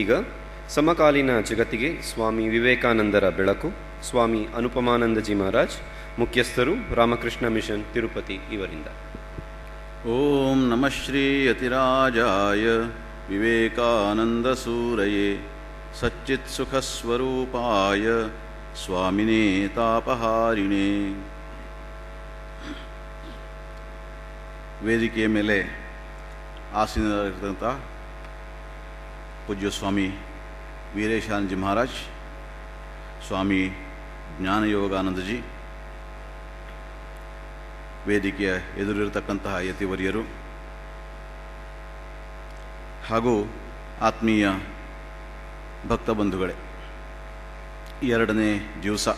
ಈಗ ಸಮಕಾಲೀನ ಜಗತ್ತಿಗೆ ಸ್ವಾಮಿ ವಿವೇಕಾನಂದರ ಬೆಳಕು, ಸ್ವಾಮಿ ಅನುಪಮಾನಂದಜಿ ಮಹಾರಾಜ್, ಮುಖ್ಯಸ್ಥರು ರಾಮಕೃಷ್ಣ ಮಿಷನ್ ತಿರುಪತಿ ಇವರಿಂದ. ಓಂ ನಮಃ ಶ್ರೀ ಯತಿರಾಜಾಯ ವಿವೇಕಾನಂದ ಸೂರಯೇ ಸಚ್ಚಿತ್ ಸುಖ ಸ್ವರೂಪಾಯ ಸ್ವಾಮಿನೇ ತಾಪಹಾರಿಣೇ. ವೇದಿಕೆಯ ಮೇಲೆ ಆಸೀನರಾಗಿರ್ತಕ್ಕಂಥ ಪೂಜ್ಯ ಸ್ವಾಮಿ ವೀರೇಶಾನಂದಜಿ ಮಹಾರಾಜ್, ಸ್ವಾಮಿ ಜ್ಞಾನಯೋಗಾನಂದಜಿ, ವೇದಿಕೆಯ ಎದುರಿರತಕ್ಕಂತಹ ಯತಿವರ್ಯರು ಹಾಗೂ ಆತ್ಮೀಯ ಭಕ್ತ ಬಂಧುಗಳೇ, ಎರಡನೇ ದಿವಸ,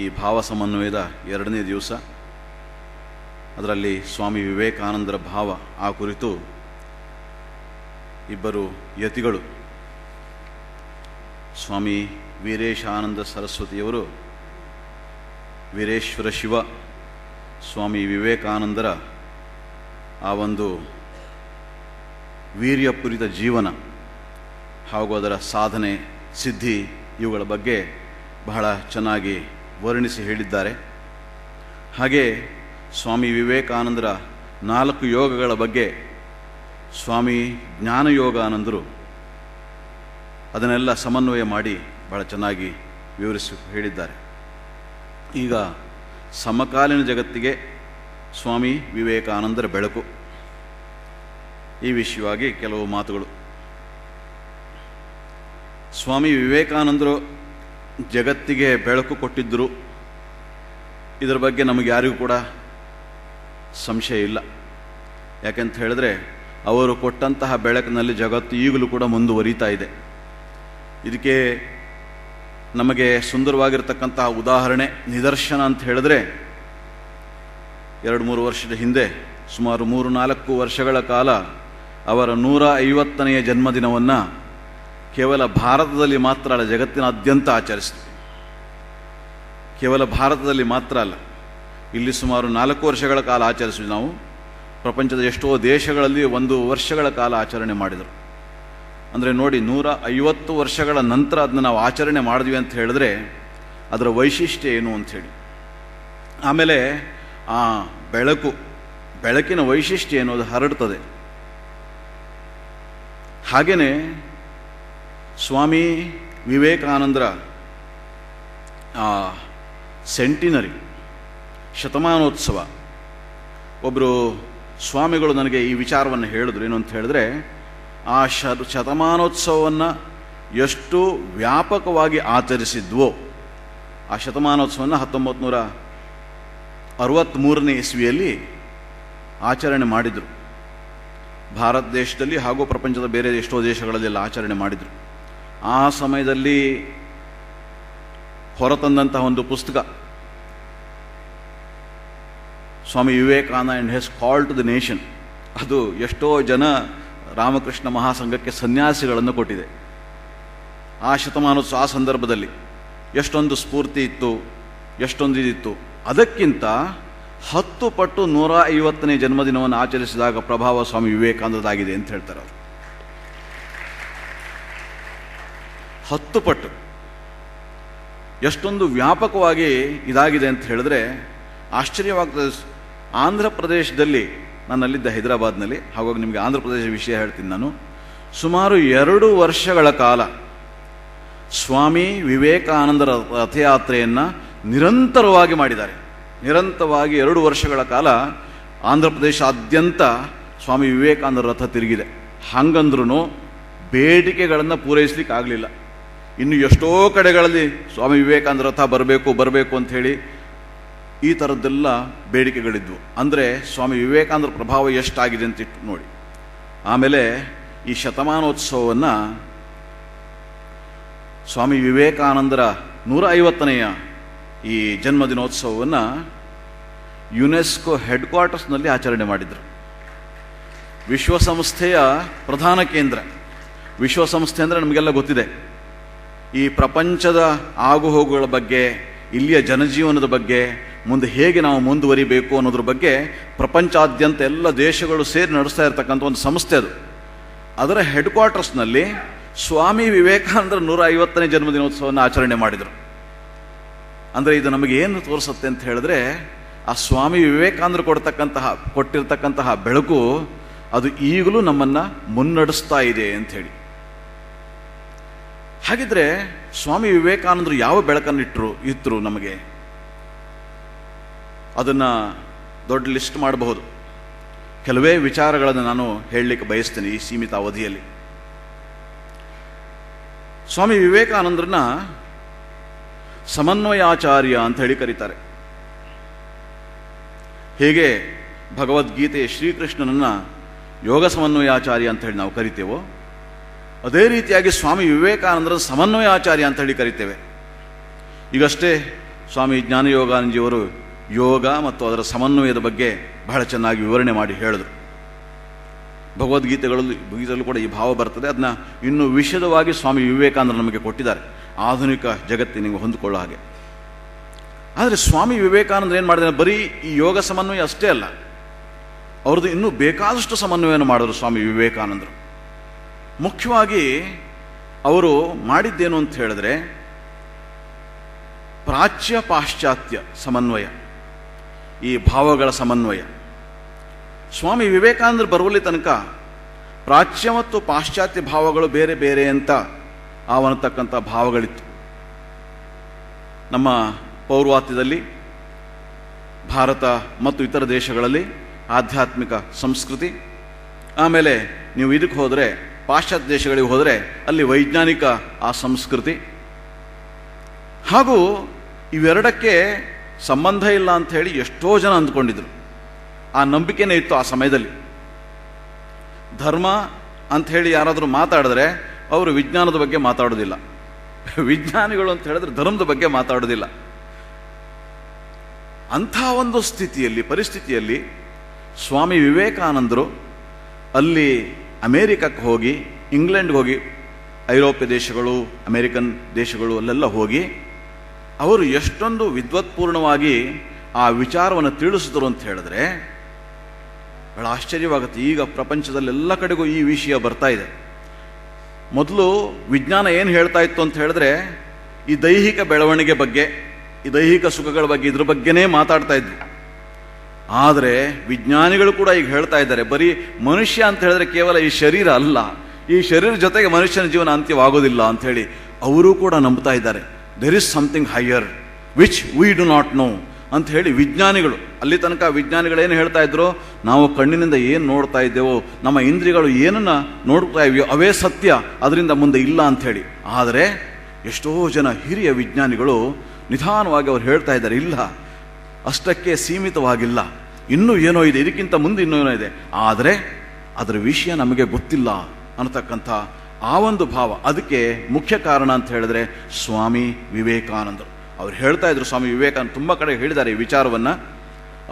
ಈ ಭಾವ ಸಮನ್ವಯದ ಎರಡನೇ ದಿವಸ, ಅದರಲ್ಲಿ ಸ್ವಾಮಿ ವಿವೇಕಾನಂದರ ಭಾವ, ಆ ಕುರಿತು ಇಬ್ಬರು ಯತಿಗಳು, ಸ್ವಾಮಿ ವೀರೇಶಾನಂದ ಸರಸ್ವತಿಯವರು ವೀರೇಶ್ವರ ಶಿವ, ಸ್ವಾಮಿ ವಿವೇಕಾನಂದರ ಆ ಒಂದು ವೀರ್ಯಪೂರಿತ ಜೀವನ ಹಾಗೂ ಅದರ ಸಾಧನೆ, ಸಿದ್ಧಿ ಇವುಗಳ ಬಗ್ಗೆ ಬಹಳ ಚೆನ್ನಾಗಿ ವರ್ಣಿಸಿ ಹೇಳಿದ್ದಾರೆ. ಹಾಗೆ ಸ್ವಾಮಿ ವಿವೇಕಾನಂದರ 4 ಯೋಗಗಳ ಬಗ್ಗೆ ಸ್ವಾಮಿ ಜ್ಞಾನಯೋಗಾನಂದರು ಅದನ್ನೆಲ್ಲ ಸಮನ್ವಯ ಮಾಡಿ ಬಹಳ ಚೆನ್ನಾಗಿ ವಿವರಿಸಿ ಹೇಳಿದ್ದಾರೆ. ಈಗ ಸಮಕಾಲೀನ ಜಗತ್ತಿಗೆ ಸ್ವಾಮಿ ವಿವೇಕಾನಂದರ ಬೆಳಕು, ಈ ವಿಷಯವಾಗಿ ಕೆಲವು ಮಾತುಗಳು. ಸ್ವಾಮಿ ವಿವೇಕಾನಂದರು ಜಗತ್ತಿಗೆ ಬೆಳಕು ಕೊಟ್ಟಿದ್ದರು, ಇದರ ಬಗ್ಗೆ ನಮಗೆ ಯಾರಿಗೂ ಕೂಡ ಸಂಶಯ ಇಲ್ಲ. ಯಾಕೆಂತ ಹೇಳಿದ್ರೆ ಅವರು ಕೊಟ್ಟಂತಹ ಬೆಳಕಿನಲ್ಲಿ ಜಗತ್ತು ಈಗಲೂ ಕೂಡ ಮುಂದುವರಿತಾ ಇದೆ. ಇದಕ್ಕೆ ನಮಗೆ ಸುಂದರವಾಗಿರ್ತಕ್ಕಂತಹ ಉದಾಹರಣೆ, ನಿದರ್ಶನ ಅಂತ ಹೇಳಿದ್ರೆ, 2-3 ವರ್ಷದ ಹಿಂದೆ, ಸುಮಾರು 3-4 ವರ್ಷಗಳ ಕಾಲ ಅವರ 150ನೇ ಜನ್ಮದಿನವನ್ನು ಕೇವಲ ಭಾರತದಲ್ಲಿ ಮಾತ್ರ ಅಲ್ಲ, ಜಗತ್ತಿನಾದ್ಯಂತ ಆಚರಿಸಿದ್ವಿ. ಕೇವಲ ಭಾರತದಲ್ಲಿ ಮಾತ್ರ ಅಲ್ಲ, ಇಲ್ಲಿ ಸುಮಾರು 4 ವರ್ಷಗಳ ಕಾಲ ಆಚರಿಸಿದ್ವಿ ನಾವು. ಪ್ರಪಂಚದ ಎಷ್ಟೋ ದೇಶಗಳಲ್ಲಿ 1 ವರ್ಷಗಳ ಕಾಲ ಆಚರಣೆ ಮಾಡಿದರು. ಅಂದರೆ ನೋಡಿ, 150 ವರ್ಷಗಳ ನಂತರ ಅದನ್ನ ನಾವು ಆಚರಣೆ ಮಾಡಿದ್ವಿ ಅಂತ ಹೇಳಿದ್ರೆ ಅದರ ವೈಶಿಷ್ಟ್ಯ ಏನು ಅಂಥೇಳಿ. ಆಮೇಲೆ ಆ ಬೆಳಕಿನ ವೈಶಿಷ್ಟ್ಯ ಏನು, ಅದು ಹರಡ್ತದೆ. ಹಾಗೆಯೇ ಸ್ವಾಮಿ ವಿವೇಕಾನಂದರ ಸೆಂಟಿನರಿ, ಶತಮಾನೋತ್ಸವ, ಒಬ್ಬರು ಸ್ವಾಮಿಗಳು ನನಗೆ ಈ ವಿಚಾರವನ್ನು ಹೇಳಿದ್ರು. ಏನು ಅಂತ ಹೇಳಿದ್ರೆ, ಆ ಶತಮಾನೋತ್ಸವವನ್ನು ಎಷ್ಟು ವ್ಯಾಪಕವಾಗಿ ಆಚರಿಸಿದ್ವೋ, ಆ ಶತಮಾನೋತ್ಸವವನ್ನು 1963ನೇ ಇಸ್ವಿಯಲ್ಲಿ ಆಚರಣೆ ಮಾಡಿದರು. ಭಾರತ ದೇಶದಲ್ಲಿ ಹಾಗೂ ಪ್ರಪಂಚದ ಬೇರೆ ಎಷ್ಟೋ ದೇಶಗಳಲ್ಲೆಲ್ಲ ಆಚರಣೆ ಮಾಡಿದರು. ಆ ಸಮಯದಲ್ಲಿ ಹೊರತಂದಂತಹ ಒಂದು ಪುಸ್ತಕ, Swami Vivekananda and his call to the nation, ಅದು ಎಷ್ಟೋ ಜನ ರಾಮಕೃಷ್ಣ ಮಹಾಸಂಘಕ್ಕೆ ಸನ್ಯಾಸಿಗಳನ್ನು ಕೊಟ್ಟಿದೆ. ಆ ಶತಮಾನೋತ್ಸವ, ಆ ಸಂದರ್ಭದಲ್ಲಿ ಎಷ್ಟೊಂದು ಸ್ಫೂರ್ತಿ ಇತ್ತು, ಎಷ್ಟೊಂದು ಇದಿತ್ತು. ಅದಕ್ಕಿಂತ 10 ಪಟ್ಟು 150ನೇ ಜನ್ಮದಿನವನ್ನು ಆಚರಿಸಿದಾಗ ಪ್ರಭಾವ ಸ್ವಾಮಿ ವಿವೇಕಾನಂದದಾಗಿದೆ ಅಂತ ಹೇಳ್ತಾರೆ ಅವರು. 10 ಪಟ್ಟು ಎಷ್ಟೊಂದು ವ್ಯಾಪಕವಾಗಿ ಇದಾಗಿದೆ ಅಂತ ಹೇಳಿದ್ರೆ ಆಶ್ಚರ್ಯವಾಗ್ತದೆ. ಆಂಧ್ರ ಪ್ರದೇಶದಲ್ಲಿ, ನಾನಲ್ಲಿದ್ದ ಹೈದರಾಬಾದ್ನಲ್ಲಿ, ಹಾಗಾಗಿ ನಿಮಗೆ ಆಂಧ್ರ ಪ್ರದೇಶ ವಿಷಯ ಹೇಳ್ತೀನಿ ನಾನು. ಸುಮಾರು 2 ವರ್ಷಗಳ ಕಾಲ ಸ್ವಾಮಿ ವಿವೇಕಾನಂದರ ರಥಯಾತ್ರೆಯನ್ನು ನಿರಂತರವಾಗಿ ಮಾಡಿದ್ದಾರೆ. ನಿರಂತರವಾಗಿ 2 ವರ್ಷಗಳ ಕಾಲ ಆಂಧ್ರ ಪ್ರದೇಶಾದ್ಯಂತ ಸ್ವಾಮಿ ವಿವೇಕಾನಂದರ ರಥ ತಿರುಗಿದೆ. ಹಾಗಂದ್ರೂ ಬೇಡಿಕೆಗಳನ್ನು ಪೂರೈಸಲಿಕ್ಕೆ ಆಗಲಿಲ್ಲ. ಇನ್ನು ಎಷ್ಟೋ ಕಡೆಗಳಲ್ಲಿ ಸ್ವಾಮಿ ವಿವೇಕಾನಂದ ರಥ ಬರಬೇಕು ಅಂತ ಹೇಳಿ ಈ ಥರದ್ದೆಲ್ಲ ಬೇಡಿಕೆಗಳಿದ್ವು. ಅಂದರೆ ಸ್ವಾಮಿ ವಿವೇಕಾನಂದರ ಪ್ರಭಾವ ಎಷ್ಟಾಗಿದೆ ಅಂತ ನೋಡಿ. ಆಮೇಲೆ ಈ ಶತಮಾನೋತ್ಸವವನ್ನು, ಸ್ವಾಮಿ ವಿವೇಕಾನಂದರ 150ನೆಯ ಈ ಜನ್ಮದಿನೋತ್ಸವವನ್ನು ಯುನೆಸ್ಕೋ ಹೆಡ್ ಕ್ವಾರ್ಟರ್ಸ್ನಲ್ಲಿ ಆಚರಣೆ ಮಾಡಿದರು. ವಿಶ್ವಸಂಸ್ಥೆಯ ಪ್ರಧಾನ ಕೇಂದ್ರ. ವಿಶ್ವಸಂಸ್ಥೆ ಅಂದರೆ ನಮಗೆಲ್ಲ ಗೊತ್ತಿದೆ, ಈ ಪ್ರಪಂಚದ ಆಗುಹೋಗುಗಳ ಬಗ್ಗೆ, ಇಲ್ಲಿಯ ಜನಜೀವನದ ಬಗ್ಗೆ, ಮುಂದೆ ಹೇಗೆ ನಾವು ಮುಂದುವರಿಬೇಕು ಅನ್ನೋದ್ರ ಬಗ್ಗೆ ಪ್ರಪಂಚಾದ್ಯಂತ ಎಲ್ಲ ದೇಶಗಳು ಸೇರಿ ನಡೆಸ್ತಾ ಇರತಕ್ಕಂಥ ಒಂದು ಸಂಸ್ಥೆ ಅದು. ಅದರ ಹೆಡ್ ಕ್ವಾರ್ಟರ್ಸ್ನಲ್ಲಿ ಸ್ವಾಮಿ ವಿವೇಕಾನಂದರ 150ನೇ ಜನ್ಮದಿನೋತ್ಸವವನ್ನು ಆಚರಣೆ ಮಾಡಿದರು. ಅಂದರೆ ಇದು ನಮಗೆ ಏನು ತೋರಿಸುತ್ತೆ ಅಂತ ಹೇಳಿದ್ರೆ, ಆ ಸ್ವಾಮಿ ವಿವೇಕಾನಂದರು ಕೊಟ್ಟಿರ್ತಕ್ಕಂತಹ ಬೆಳಕು ಅದು ಈಗಲೂ ನಮ್ಮನ್ನು ಮುನ್ನಡೆಸ್ತಾ ಇದೆ ಅಂತ ಹೇಳಿ. ಹಾಗಿದ್ರೆ ಸ್ವಾಮಿ ವಿವೇಕಾನಂದರು ಯಾವ ಬೆಳಕನ್ನು ಇಟ್ಟರು ನಮಗೆ? ಅದನ್ನು ದೊಡ್ಡ ಲಿಸ್ಟ್ ಮಾಡಬಹುದು. ಕೆಲವೇ ವಿಚಾರಗಳನ್ನು ನಾನು ಹೇಳಲಿಕ್ಕೆ ಬಯಸ್ತೇನೆ ಈ ಸೀಮಿತ ಅವಧಿಯಲ್ಲಿ. ಸ್ವಾಮಿ ವಿವೇಕಾನಂದರನ್ನ ಸಮನ್ವಯಾಚಾರ್ಯ ಅಂತ ಹೇಳಿ ಕರೀತಾರೆ. ಹೇಗೆ ಭಗವದ್ಗೀತೆಯ ಶ್ರೀಕೃಷ್ಣನನ್ನ ಯೋಗ ಸಮನ್ವಯಾಚಾರ್ಯ ಅಂತ ಹೇಳಿ ನಾವು ಕರಿತೇವೋ, ಅದೇ ರೀತಿಯಾಗಿ ಸ್ವಾಮಿ ವಿವೇಕಾನಂದರ ಸಮನ್ವಯಾಚಾರ್ಯ ಅಂತ ಹೇಳಿ ಕರಿತೇವೆ. ಈಗಷ್ಟೇ ಸ್ವಾಮಿ ಜ್ಞಾನಯೋಗಾನಂದಜಿಯವರು ಯೋಗ ಮತ್ತು ಅದರ ಸಮನ್ವಯದ ಬಗ್ಗೆ ಬಹಳ ಚೆನ್ನಾಗಿ ವಿವರಣೆ ಮಾಡಿ ಹೇಳಿದರು. ಭಗವದ್ಗೀತೆಗಳಲ್ಲೂ ಕೂಡ ಈ ಭಾವ ಬರ್ತದೆ. ಅದನ್ನ ಇನ್ನೂ ವಿಶದವಾಗಿ ಸ್ವಾಮಿ ವಿವೇಕಾನಂದರು ನಮಗೆ ಕೊಟ್ಟಿದ್ದಾರೆ, ಆಧುನಿಕ ಜಗತ್ತಿನಿಗೆ ಹೊಂದಿಕೊಳ್ಳೋ ಹಾಗೆ. ಆದರೆ ಸ್ವಾಮಿ ವಿವೇಕಾನಂದರು ಏನು ಮಾಡಿದ್ದಾರೆ, ಬರೀ ಈ ಯೋಗ ಸಮನ್ವಯ ಅಷ್ಟೇ ಅಲ್ಲ, ಅವ್ರದ್ದು ಇನ್ನೂ ಬೇಕಾದಷ್ಟು ಸಮನ್ವಯವನ್ನು ಮಾಡಿದ್ರು ಸ್ವಾಮಿ ವಿವೇಕಾನಂದರು. ಮುಖ್ಯವಾಗಿ ಅವರು ಮಾಡಿದ್ದೇನು ಅಂತ ಹೇಳಿದ್ರೆ, ಪ್ರಾಚ್ಯ ಪಾಶ್ಚಾತ್ಯ ಸಮನ್ವಯ, ಈ ಭಾವಗಳ ಸಮನ್ವಯ. ಸ್ವಾಮಿ ವಿವೇಕಾನಂದರು ಬರುವಲ್ಲಿ ತನಕ ಪ್ರಾಚ್ಯ ಮತ್ತು ಪಾಶ್ಚಾತ್ಯ ಭಾವಗಳು ಬೇರೆ ಬೇರೆ ಅಂತ ಆವನ್ನತಕ್ಕಂಥ ಭಾವಗಳಿತ್ತು. ನಮ್ಮ ಪೌರ್ವಾತ್ಯದಲ್ಲಿ, ಭಾರತ ಮತ್ತು ಇತರ ದೇಶಗಳಲ್ಲಿ ಆಧ್ಯಾತ್ಮಿಕ ಸಂಸ್ಕೃತಿ, ಆಮೇಲೆ ನೀವು ಇದಕ್ಕೆ ಹೋದರೆ ಪಾಶ್ಚಾತ್ಯ ದೇಶಗಳಿಗೆ ಹೋದರೆ ಅಲ್ಲಿ ವೈಜ್ಞಾನಿಕ ಆ ಸಂಸ್ಕೃತಿ, ಹಾಗೂ ಇವೆರಡಕ್ಕೆ ಸಂಬಂಧ ಇಲ್ಲ ಅಂತ ಹೇಳಿ ಎಷ್ಟೋ ಜನ ಅಂದ್ಕೊಂಡಿದ್ರು. ಆ ನಂಬಿಕೆನೇ ಇತ್ತು ಆ ಸಮಯದಲ್ಲಿ. ಧರ್ಮ ಅಂತ ಹೇಳಿ ಯಾರಾದರೂ ಮಾತಾಡಿದ್ರೆ ಅವರು ವಿಜ್ಞಾನದ ಬಗ್ಗೆ ಮಾತಾಡೋದಿಲ್ಲ, ವಿಜ್ಞಾನಿಗಳು ಅಂತ ಹೇಳಿದ್ರೆ ಧರ್ಮದ ಬಗ್ಗೆ ಮಾತಾಡೋದಿಲ್ಲ. ಅಂಥ ಒಂದು ಪರಿಸ್ಥಿತಿಯಲ್ಲಿ ಸ್ವಾಮಿ ವಿವೇಕಾನಂದರು ಅಲ್ಲಿ ಅಮೇರಿಕಕ್ಕೆ ಹೋಗಿ, ಇಂಗ್ಲೆಂಡ್ಗೆ ಹೋಗಿ, ಐರೋಪ್ಯ ದೇಶಗಳು, ಅಮೇರಿಕನ್ ದೇಶಗಳು ಅಲ್ಲೆಲ್ಲ ಹೋಗಿ ಅವರು ಎಷ್ಟೊಂದು ವಿದ್ವತ್ಪೂರ್ಣವಾಗಿ ಆ ವಿಚಾರವನ್ನು ತಿಳಿಸಿದ್ರು ಅಂತ ಹೇಳಿದ್ರೆ ಬಹಳ ಆಶ್ಚರ್ಯವಾಗುತ್ತೆ. ಈಗ ಪ್ರಪಂಚದಲ್ಲೆಲ್ಲ ಕಡೆಗೂ ಈ ವಿಷಯ ಬರ್ತಾ ಇದೆ. ಮೊದಲು ವಿಜ್ಞಾನ ಏನು ಹೇಳ್ತಾ ಇತ್ತು ಅಂತ ಹೇಳಿದ್ರೆ, ಈ ದೈಹಿಕ ಬೆಳವಣಿಗೆ ಬಗ್ಗೆ, ಈ ದೈಹಿಕ ಸುಖಗಳ ಬಗ್ಗೆ, ಇದ್ರ ಬಗ್ಗೆನೇ ಮಾತಾಡ್ತಾ ಇದ್ವಿ. ಆದರೆ ವಿಜ್ಞಾನಿಗಳು ಕೂಡ ಈಗ ಹೇಳ್ತಾ ಇದ್ದಾರೆ, ಬರೀ ಮನುಷ್ಯ ಅಂತ ಹೇಳಿದ್ರೆ ಕೇವಲ ಈ ಶರೀರ ಅಲ್ಲ, ಈ ಶರೀರ ಜೊತೆಗೆ ಮನುಷ್ಯನ ಜೀವನ ಅಂತ್ಯವಾಗೋದಿಲ್ಲ ಅಂತ ಹೇಳಿ ಅವರೂ ಕೂಡ ನಂಬ್ತಾ ಇದ್ದಾರೆ. There is something higher which we do not know ಅಂತ ಹೇಳಿ ವಿಜ್ಞಾನಿಗಳು, ಅಲ್ಲಿ ತನಕ ವಿಜ್ಞಾನಿಗಳೇನು ಹೇಳ್ತಾ ಇದ್ರು, ನಾವು ಕಣ್ಣಿನಿಂದ ಏನು ನೋಡ್ತಾ ಇದ್ದೇವೋ, ನಮ್ಮ ಇಂದ್ರಿಯಗಳು ಏನನ್ನ ನೋಡ್ತಾ ಇವೆಯೋ ಅವೇ ಸತ್ಯ, ಅದರಿಂದ ಮುಂದೆ ಇಲ್ಲ ಅಂಥೇಳಿ. ಆದರೆ ಎಷ್ಟೋ ಜನ ಹಿರಿಯ ವಿಜ್ಞಾನಿಗಳು ನಿಧಾನವಾಗಿ ಅವ್ರು ಹೇಳ್ತಾ ಇದ್ದಾರೆ, ಇಲ್ಲ ಅಷ್ಟಕ್ಕೆ ಸೀಮಿತವಾಗಿಲ್ಲ, ಇನ್ನೂ ಏನೋ ಇದೆ, ಇದಕ್ಕಿಂತ ಮುಂದೆ ಇನ್ನೂ ಏನೋ ಇದೆ, ಆದರೆ ಅದರ ವಿಷಯ ನಮಗೆ ಗೊತ್ತಿಲ್ಲ ಅನ್ನತಕ್ಕಂಥ ಆ ಒಂದು ಭಾವ. ಅದಕ್ಕೆ ಮುಖ್ಯ ಕಾರಣ ಅಂತ ಹೇಳಿದ್ರೆ ಸ್ವಾಮಿ ವಿವೇಕಾನಂದರು. ಅವ್ರು ಹೇಳ್ತಾ ಇದ್ರು, ಸ್ವಾಮಿ ವಿವೇಕಾನಂದ ತುಂಬ ಕಡೆ ಹೇಳಿದ್ದಾರೆ ಈ ವಿಚಾರವನ್ನು.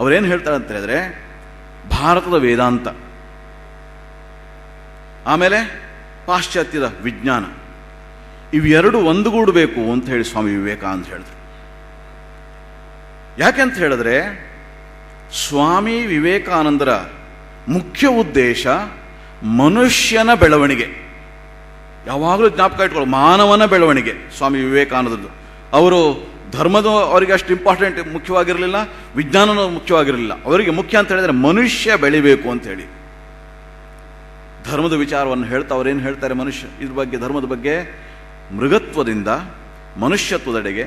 ಅವರೇನು ಹೇಳ್ತಾರೆ ಅಂತ ಹೇಳಿದ್ರೆ, ಭಾರತದ ವೇದಾಂತ, ಆಮೇಲೆ ಪಾಶ್ಚಾತ್ಯದ ವಿಜ್ಞಾನ, ಇವೆರಡು ಒಂದುಗೂಡಬೇಕು ಅಂತ ಹೇಳಿ ಸ್ವಾಮಿ ವಿವೇಕಾನಂದ ಹೇಳಿದ್ರು. ಯಾಕೆಂತ ಹೇಳಿದ್ರೆ ಸ್ವಾಮಿ ವಿವೇಕಾನಂದರ ಮುಖ್ಯ ಉದ್ದೇಶ ಮನುಷ್ಯನ ಬೆಳವಣಿಗೆ. ಯಾವಾಗಲೂ ಜ್ಞಾಪಕ ಇಟ್ಕೊಳ್ಳೋ, ಮಾನವನ ಬೆಳವಣಿಗೆ ಸ್ವಾಮಿ ವಿವೇಕಾನಂದದ್ದು. ಅವರು ಧರ್ಮದ ಅವರಿಗೆ ಅಷ್ಟು ಇಂಪಾರ್ಟೆಂಟ್ ಮುಖ್ಯವಾಗಿರಲಿಲ್ಲ, ವಿಜ್ಞಾನನೂ ಮುಖ್ಯವಾಗಿರಲಿಲ್ಲ. ಅವರಿಗೆ ಮುಖ್ಯ ಅಂತ ಹೇಳಿದ್ರೆ ಮನುಷ್ಯ ಬೆಳಿಬೇಕು ಅಂತ ಹೇಳಿ ಧರ್ಮದ ವಿಚಾರವನ್ನು ಹೇಳ್ತಾ ಅವ್ರೇನು ಹೇಳ್ತಾರೆ, ಇದ್ರ ಬಗ್ಗೆ, ಧರ್ಮದ ಬಗ್ಗೆ, ಮೃಗತ್ವದಿಂದ ಮನುಷ್ಯತ್ವದೆಡೆಗೆ,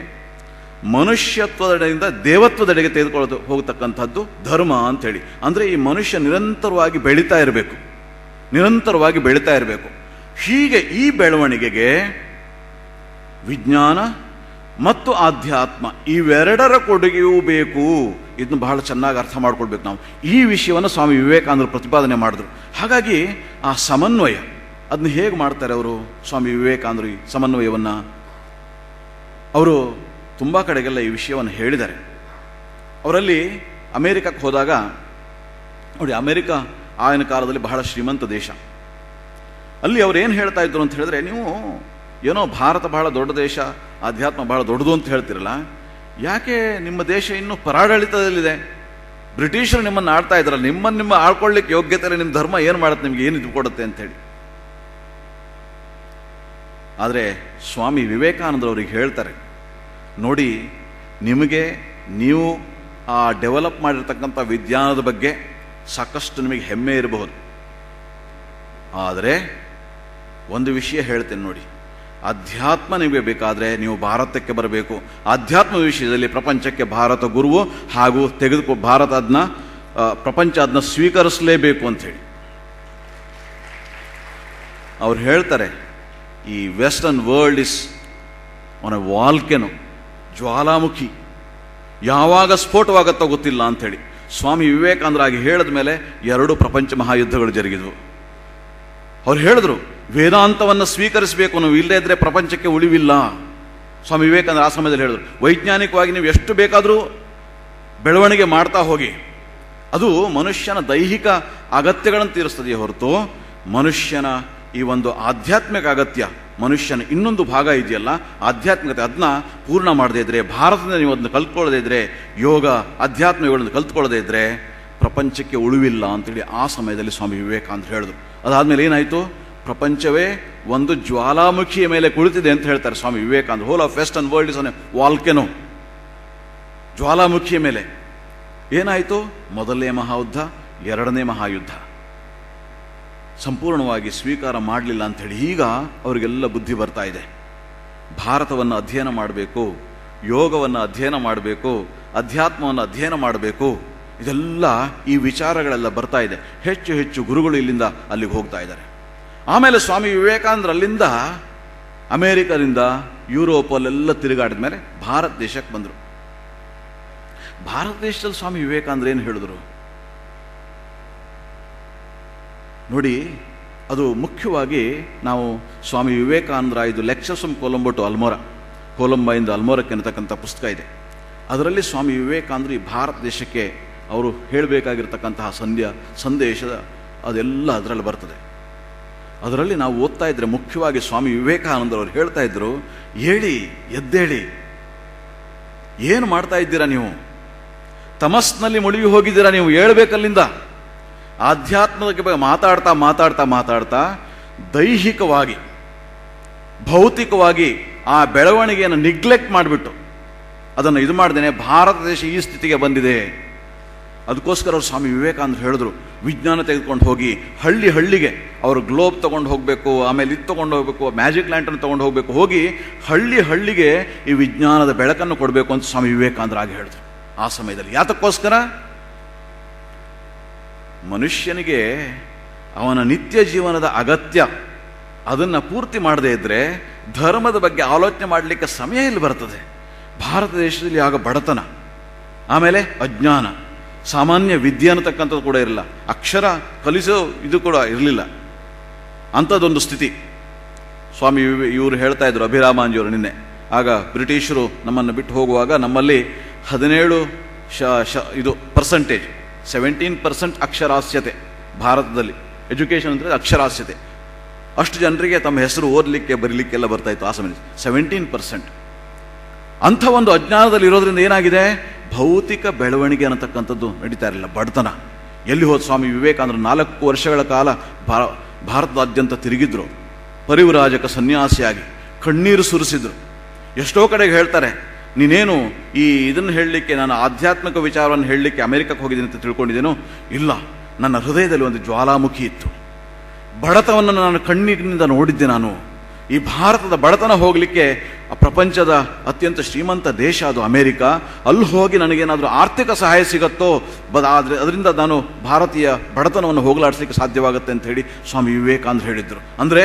ಮನುಷ್ಯತ್ವದೆಡೆಯಿಂದ ದೇವತ್ವದೆಡೆಗೆ ತೆಗೆದುಕೊಳ್ಳೋದು ಹೋಗತಕ್ಕಂಥದ್ದು ಧರ್ಮ ಅಂಥೇಳಿ. ಅಂದರೆ ಈ ಮನುಷ್ಯ ನಿರಂತರವಾಗಿ ಬೆಳೀತಾ ಇರಬೇಕು. ಹೀಗೆ ಈ ಬೆಳವಣಿಗೆಗೆ ವಿಜ್ಞಾನ ಮತ್ತು ಆಧ್ಯಾತ್ಮ ಇವೆರಡರ ಕೊಡುಗೆಯೂ ಬೇಕು. ಇದನ್ನು ಬಹಳ ಚೆನ್ನಾಗಿ ಅರ್ಥ ಮಾಡ್ಕೊಳ್ಬೇಕು ನಾವು. ಈ ವಿಷಯವನ್ನು ಸ್ವಾಮಿ ವಿವೇಕಾನಂದರು ಪ್ರತಿಪಾದನೆ ಮಾಡಿದ್ರು. ಹಾಗಾಗಿ ಆ ಸಮನ್ವಯ ಅದನ್ನ ಹೇಗೆ ಮಾಡ್ತಾರೆ ಅವರು, ಸ್ವಾಮಿ ವಿವೇಕಾನಂದರು ಈ ಸಮನ್ವಯವನ್ನು ಅವರು ತುಂಬ ಕಡೆಗೆಲ್ಲ ಈ ವಿಷಯವನ್ನು ಹೇಳಿದ್ದಾರೆ. ಅವರಲ್ಲಿ ಅಮೇರಿಕಕ್ಕೆ ಹೋದಾಗ ನೋಡಿ, ಅಮೇರಿಕ ಆಗಿನ ಕಾಲದಲ್ಲಿ ಬಹಳ ಶ್ರೀಮಂತ ದೇಶ. ಅಲ್ಲಿ ಅವ್ರು ಏನು ಹೇಳ್ತಾ ಇದ್ರು ಅಂತ ಹೇಳಿದ್ರೆ, ನೀವು ಏನೋ ಭಾರತ ಬಹಳ ದೊಡ್ಡ ದೇಶ, ಆಧ್ಯಾತ್ಮ ಬಹಳ ದೊಡ್ಡದು ಅಂತ ಹೇಳ್ತಿರಲ್ಲ, ಯಾಕೆ ನಿಮ್ಮ ದೇಶ ಇನ್ನೂ ಪರಾಡಳಿತದಲ್ಲಿದೆ? ಬ್ರಿಟಿಷರು ನಿಮ್ಮನ್ನು ಆಳ್ತಾ ಇದ್ರಲ್ಲ, ನಿಮ್ಮ ಆಳ್ಕೊಳ್ಳಿಕ್ಕೆ ಯೋಗ್ಯತೆ ಇಲ್ಲ, ನಿಮ್ಮ ಧರ್ಮ ಏನು ಮಾಡುತ್ತೆ, ನಿಮ್ಗೆ ಏನು ಇದು ಕೊಡುತ್ತೆ ಅಂತೇಳಿ. ಆದರೆ ಸ್ವಾಮಿ ವಿವೇಕಾನಂದರವ್ರಿಗೆ ಹೇಳ್ತಾರೆ, ನೋಡಿ, ನೀವು ಆ ಡೆವಲಪ್ ಮಾಡಿರ್ತಕ್ಕಂಥ ವಿಜ್ಞಾನದ ಬಗ್ಗೆ ಸಾಕಷ್ಟು ನಿಮಗೆ ಹೆಮ್ಮೆ ಇರಬಹುದು, ಆದರೆ ಒಂದು ವಿಷಯ ಹೇಳ್ತೇನೆ ನೋಡಿ, ಅಧ್ಯಾತ್ಮ ನಿಮಗೆ ಬೇಕಾದರೆ ನೀವು ಭಾರತಕ್ಕೆ ಬರಬೇಕು. ಆಧ್ಯಾತ್ಮ ವಿಷಯದಲ್ಲಿ ಪ್ರಪಂಚಕ್ಕೆ ಭಾರತ ಗುರುವು, ಹಾಗೂ ಭಾರತ ಅದನ್ನ ಪ್ರಪಂಚ ಅದನ್ನ ಸ್ವೀಕರಿಸಲೇಬೇಕು ಅಂಥೇಳಿ ಅವ್ರು ಹೇಳ್ತಾರೆ. ಈ western world is on a volcano, ಜ್ವಾಲಾಮುಖಿ, ಯಾವಾಗ ಸ್ಫೋಟವಾಗತ್ತೋ ಗೊತ್ತಿಲ್ಲ ಅಂಥೇಳಿ ಸ್ವಾಮಿ ವಿವೇಕಾನಂದರಾಗಿ ಹೇಳಿದ ಮೇಲೆ 2 ಪ್ರಪಂಚ ಮಹಾಯುದ್ಧಗಳು ಜರುಗಿದ್ವು. ಅವ್ರು ಹೇಳಿದ್ರು, ವೇದಾಂತವನ್ನು ಸ್ವೀಕರಿಸಬೇಕು, ನಾವು ಇಲ್ಲದೇ ಇದ್ರೆ ಪ್ರಪಂಚಕ್ಕೆ ಉಳಿವಿಲ್ಲ. ಸ್ವಾಮಿ ವಿವೇಕಾನಂದ ಆ ಸಮಯದಲ್ಲಿ ಹೇಳಿದ್ರು, ವೈಜ್ಞಾನಿಕವಾಗಿ ನೀವು ಎಷ್ಟು ಬೇಕಾದರೂ ಬೆಳವಣಿಗೆ ಮಾಡ್ತಾ ಹೋಗಿ, ಅದು ಮನುಷ್ಯನ ದೈಹಿಕ ಅಗತ್ಯಗಳನ್ನು ತೀರಿಸ್ತದೆಯೇ ಹೊರತು ಮನುಷ್ಯನ ಈ ಒಂದು ಆಧ್ಯಾತ್ಮಿಕ ಅಗತ್ಯ, ಮನುಷ್ಯನ ಇನ್ನೊಂದು ಭಾಗ ಇದೆಯಲ್ಲ ಆಧ್ಯಾತ್ಮಿಕತೆ, ಅದನ್ನ ಪೂರ್ಣ ಮಾಡದೇ ಇದ್ರೆ, ಭಾರತದಿಂದ ನೀವು ಅದನ್ನು ಕಲ್ತ್ಕೊಳ್ಳದೇ ಇದ್ರೆ, ಯೋಗ ಅಧ್ಯಾತ್ಮಗಳನ್ನು ಕಲ್ತ್ಕೊಳ್ಳದೇ ಇದ್ರೆ ಪ್ರಪಂಚಕ್ಕೆ ಉಳಿವಿಲ್ಲ ಅಂತೇಳಿ ಆ ಸಮಯದಲ್ಲಿ ಸ್ವಾಮಿ ವಿವೇಕಾನಂದ ಹೇಳಿದ್ರು. ಅದಾದಮೇಲೆ ಏನಾಯಿತು? ಪ್ರಪಂಚವೇ ಒಂದು ಜ್ವಾಲಾಮುಖಿಯ ಮೇಲೆ ಕುಳಿತಿದೆ ಅಂತ ಹೇಳ್ತಾರೆ Swami Vivekananda. Whole of western world is on a volcano, ಜ್ವಾಲಾಮುಖಿಯ ಮೇಲೆ. ಏನಾಯಿತು? ಮೊದಲನೇ ಮಹಾಯುದ್ಧ, 2ನೇ ಮಹಾಯುದ್ಧ ಸಂಪೂರ್ಣವಾಗಿ ಸ್ವೀಕಾರ ಮಾಡಲಿಲ್ಲ ಅಂಥೇಳಿ ಈಗ ಅವರಿಗೆಲ್ಲ ಬುದ್ಧಿ ಬರ್ತಾ ಇದೆ. ಭಾರತವನ್ನು ಅಧ್ಯಯನ ಮಾಡಬೇಕು, ಯೋಗವನ್ನು ಅಧ್ಯಯನ ಮಾಡಬೇಕು, ಅಧ್ಯಾತ್ಮವನ್ನು ಅಧ್ಯಯನ ಮಾಡಬೇಕು, ಇದೆಲ್ಲ ಈ ವಿಚಾರಗಳೆಲ್ಲ ಬರ್ತಾ ಇದೆ. ಹೆಚ್ಚು ಹೆಚ್ಚು ಗುರುಗಳು ಇಲ್ಲಿಂದ ಅಲ್ಲಿಗೆ ಹೋಗ್ತಾ ಇದ್ದಾರೆ. ಆಮೇಲೆ ಸ್ವಾಮಿ ವಿವೇಕಾನಂದರು ಅಲ್ಲಿಂದ ಅಮೇರಿಕದಿಂದ ಯುರೋಪಲ್ಲೆಲ್ಲ ತಿರುಗಾಡಿದ ಮೇಲೆ ಭಾರತ ದೇಶಕ್ಕೆ ಬಂದರು. ಭಾರತ ದೇಶದಲ್ಲಿ ಸ್ವಾಮಿ ವಿವೇಕಾನಂದರು ಏನು ಹೇಳಿದ್ರು ನೋಡಿ, ಅದು ಮುಖ್ಯವಾಗಿ ನಾವು ಸ್ವಾಮಿ ವಿವೇಕಾನಂದರ ಇದು lectures from Colombo to Almora, ಕೊಲಂಬಾಯಿಂದ ಅಲ್ಮೋರಕ್ಕೆ ಅನ್ನತಕ್ಕಂಥ ಪುಸ್ತಕ ಇದೆ. ಅದರಲ್ಲಿ ಸ್ವಾಮಿ ವಿವೇಕಾನಂದರು ಈ ಭಾರತ ದೇಶಕ್ಕೆ ಅವರು ಹೇಳಬೇಕಾಗಿರ್ತಕ್ಕಂತಹ ಸಂದೇಶದ ಅದೆಲ್ಲ ಅದರಲ್ಲಿ ಬರ್ತದೆ. ಅದರಲ್ಲಿ ನಾವು ಓದ್ತಾ ಇದ್ರೆ ಮುಖ್ಯವಾಗಿ ಸ್ವಾಮಿ ವಿವೇಕಾನಂದರವರು ಹೇಳ್ತಾ ಇದ್ರು, ಹೇಳಿ, ಎದ್ದೇಳಿ, ಏನು ಮಾಡ್ತಾ ಇದ್ದೀರಾ ನೀವು? ತಮಸ್ನಲ್ಲಿ ಮುಳುಗಿ ಹೋಗಿದ್ದೀರಾ ನೀವು, ಹೇಳ್ಬೇಕಲ್ಲಿಂದ. ಆಧ್ಯಾತ್ಮದ ಬಗ್ಗೆ ಮಾತಾಡ್ತಾ ಮಾತಾಡ್ತಾ ಮಾತಾಡ್ತಾ ದೈಹಿಕವಾಗಿ ಭೌತಿಕವಾಗಿ ಆ ಬೆಳವಣಿಗೆಯನ್ನು ನಿಗ್ಲೆಕ್ಟ್ ಮಾಡಿಬಿಟ್ಟು ಅದನ್ನು ಇದು ಮಾಡ್ದೇನೆ ಭಾರತ ದೇಶ ಈ ಸ್ಥಿತಿಗೆ ಬಂದಿದೆ. ಅದಕ್ಕೋಸ್ಕರ ಅವರು ಸ್ವಾಮಿ ವಿವೇಕಾನಂದರು ಹೇಳಿದ್ರು, ವಿಜ್ಞಾನ ತೆಗೆದುಕೊಂಡು ಹೋಗಿ ಹಳ್ಳಿ ಹಳ್ಳಿಗೆ ಅವರು ಗ್ಲೋಬ್ ತೊಗೊಂಡು ಹೋಗಬೇಕು, ಆಮೇಲೆ ಇದು ತೊಗೊಂಡು ಹೋಗಬೇಕು, ಮ್ಯಾಜಿಕ್ ಲ್ಯಾಂಟರ್ನ್ ತೊಗೊಂಡು ಹೋಗಬೇಕು, ಹೋಗಿ ಹಳ್ಳಿ ಹಳ್ಳಿಗೆ ಈ ವಿಜ್ಞಾನದ ಬೆಳಕನ್ನು ಕೊಡಬೇಕು ಅಂತ ಸ್ವಾಮಿ ವಿವೇಕಾನಂದರಾಗಿ ಹೇಳಿದ್ರು ಆ ಸಮಯದಲ್ಲಿ. ಯಾತಕ್ಕೋಸ್ಕರ? ಮನುಷ್ಯನಿಗೆ ಅವನ ನಿತ್ಯ ಜೀವನದ ಅಗತ್ಯ ಅದನ್ನು ಪೂರ್ತಿ ಮಾಡದೇ ಇದ್ದರೆ ಧರ್ಮದ ಬಗ್ಗೆ ಆಲೋಚನೆ ಮಾಡಲಿಕ್ಕೆ ಸಮಯ ಇಲ್ಲಿ ಬರ್ತದೆ. ಭಾರತ ದೇಶದಲ್ಲಿ ಆಗ ಬಡತನ, ಆಮೇಲೆ ಅಜ್ಞಾನ, ಸಾಮಾನ್ಯ ವಿದ್ಯೆ ಅನ್ನತಕ್ಕಂಥದ್ದು ಕೂಡ ಇರಲಿಲ್ಲ, ಅಕ್ಷರ ಕಲಿಸೋ ಇದು ಕೂಡ ಇರಲಿಲ್ಲ. ಅಂಥದ್ದೊಂದು ಸ್ಥಿತಿ. ಸ್ವಾಮಿ ಇವರು ಹೇಳ್ತಾ ಇದ್ರು, ಅಭಿರಾಮಾಂಜಿಯವರು ನಿನ್ನೆ, ಆಗ ಬ್ರಿಟಿಷರು ನಮ್ಮನ್ನು ಬಿಟ್ಟು ಹೋಗುವಾಗ ನಮ್ಮಲ್ಲಿ 17% ಅಕ್ಷರಾಸ್ಯತೆ ಭಾರತದಲ್ಲಿ. ಎಜುಕೇಷನ್ ಅಂದರೆ ಅಕ್ಷರಾಸ್ಯತೆ. ಅಷ್ಟು ಜನರಿಗೆ ತಮ್ಮ ಹೆಸರು ಓದಲಿಕ್ಕೆ ಬರೀಲಿಕ್ಕೆಲ್ಲ ಬರ್ತಾಯಿತ್ತು ಆ ಸಮಯದಲ್ಲಿ. 17%. ಅಂಥ ಒಂದು ಅಜ್ಞಾನದಲ್ಲಿ ಇರೋದ್ರಿಂದ ಏನಾಗಿದೆ? ಭೌತಿಕ ಬೆಳವಣಿಗೆ ಅನ್ನತಕ್ಕಂಥದ್ದು ನಡೀತಾ ಇರಲಿಲ್ಲ, ಬಡತನ. ಎಲ್ಲಿ ಹೋದ ಸ್ವಾಮಿ ವಿವೇಕಾನಂದರು 4 ವರ್ಷಗಳ ಕಾಲ ಭಾರತದಾದ್ಯಂತ ತಿರುಗಿದ್ರು, ಪರಿವ್ರಾಜಕ ಸನ್ಯಾಸಿಯಾಗಿ ಕಣ್ಣೀರು ಸುರಿಸಿದ್ರು. ಎಷ್ಟೋ ಕಡೆಗೆ ಹೇಳ್ತಾರೆ, ನೀನೇನು ಈ ಇದನ್ನು ಹೇಳಲಿಕ್ಕೆ, ನಾನು ಆಧ್ಯಾತ್ಮಿಕ ವಿಚಾರವನ್ನು ಹೇಳಲಿಕ್ಕೆ ಅಮೆರಿಕಕ್ಕೆ ಹೋಗಿದ್ದೀನಿ ಅಂತ ತಿಳ್ಕೊಂಡಿದ್ದೇನೋ? ಇಲ್ಲ, ನನ್ನ ಹೃದಯದಲ್ಲಿ ಒಂದು ಜ್ವಾಲಾಮುಖಿ ಇತ್ತು. ಬಡತನವನ್ನು ನಾನು ಕಣ್ಣಿನಿಂದ ನೋಡಿದ್ದೆ. ನಾನು ಈ ಭಾರತದ ಬಡತನ ಹೋಗಲಿಕ್ಕೆ ಪ್ರಪಂಚದ ಅತ್ಯಂತ ಶ್ರೀಮಂತ ದೇಶ ಅದು ಅಮೆರಿಕ, ಅಲ್ಲಿ ಹೋಗಿ ನನಗೇನಾದರೂ ಆರ್ಥಿಕ ಸಹಾಯ ಸಿಗುತ್ತೋ ಆದರೆ ಅದರಿಂದ ನಾನು ಭಾರತೀಯ ಬಡತನವನ್ನು ಹೋಗಲಾಡಿಸ್ಲಿಕ್ಕೆ ಸಾಧ್ಯವಾಗುತ್ತೆ ಅಂತ ಹೇಳಿ ಸ್ವಾಮಿ ವಿವೇಕಾನಂದರು ಹೇಳಿದರು. ಅಂದರೆ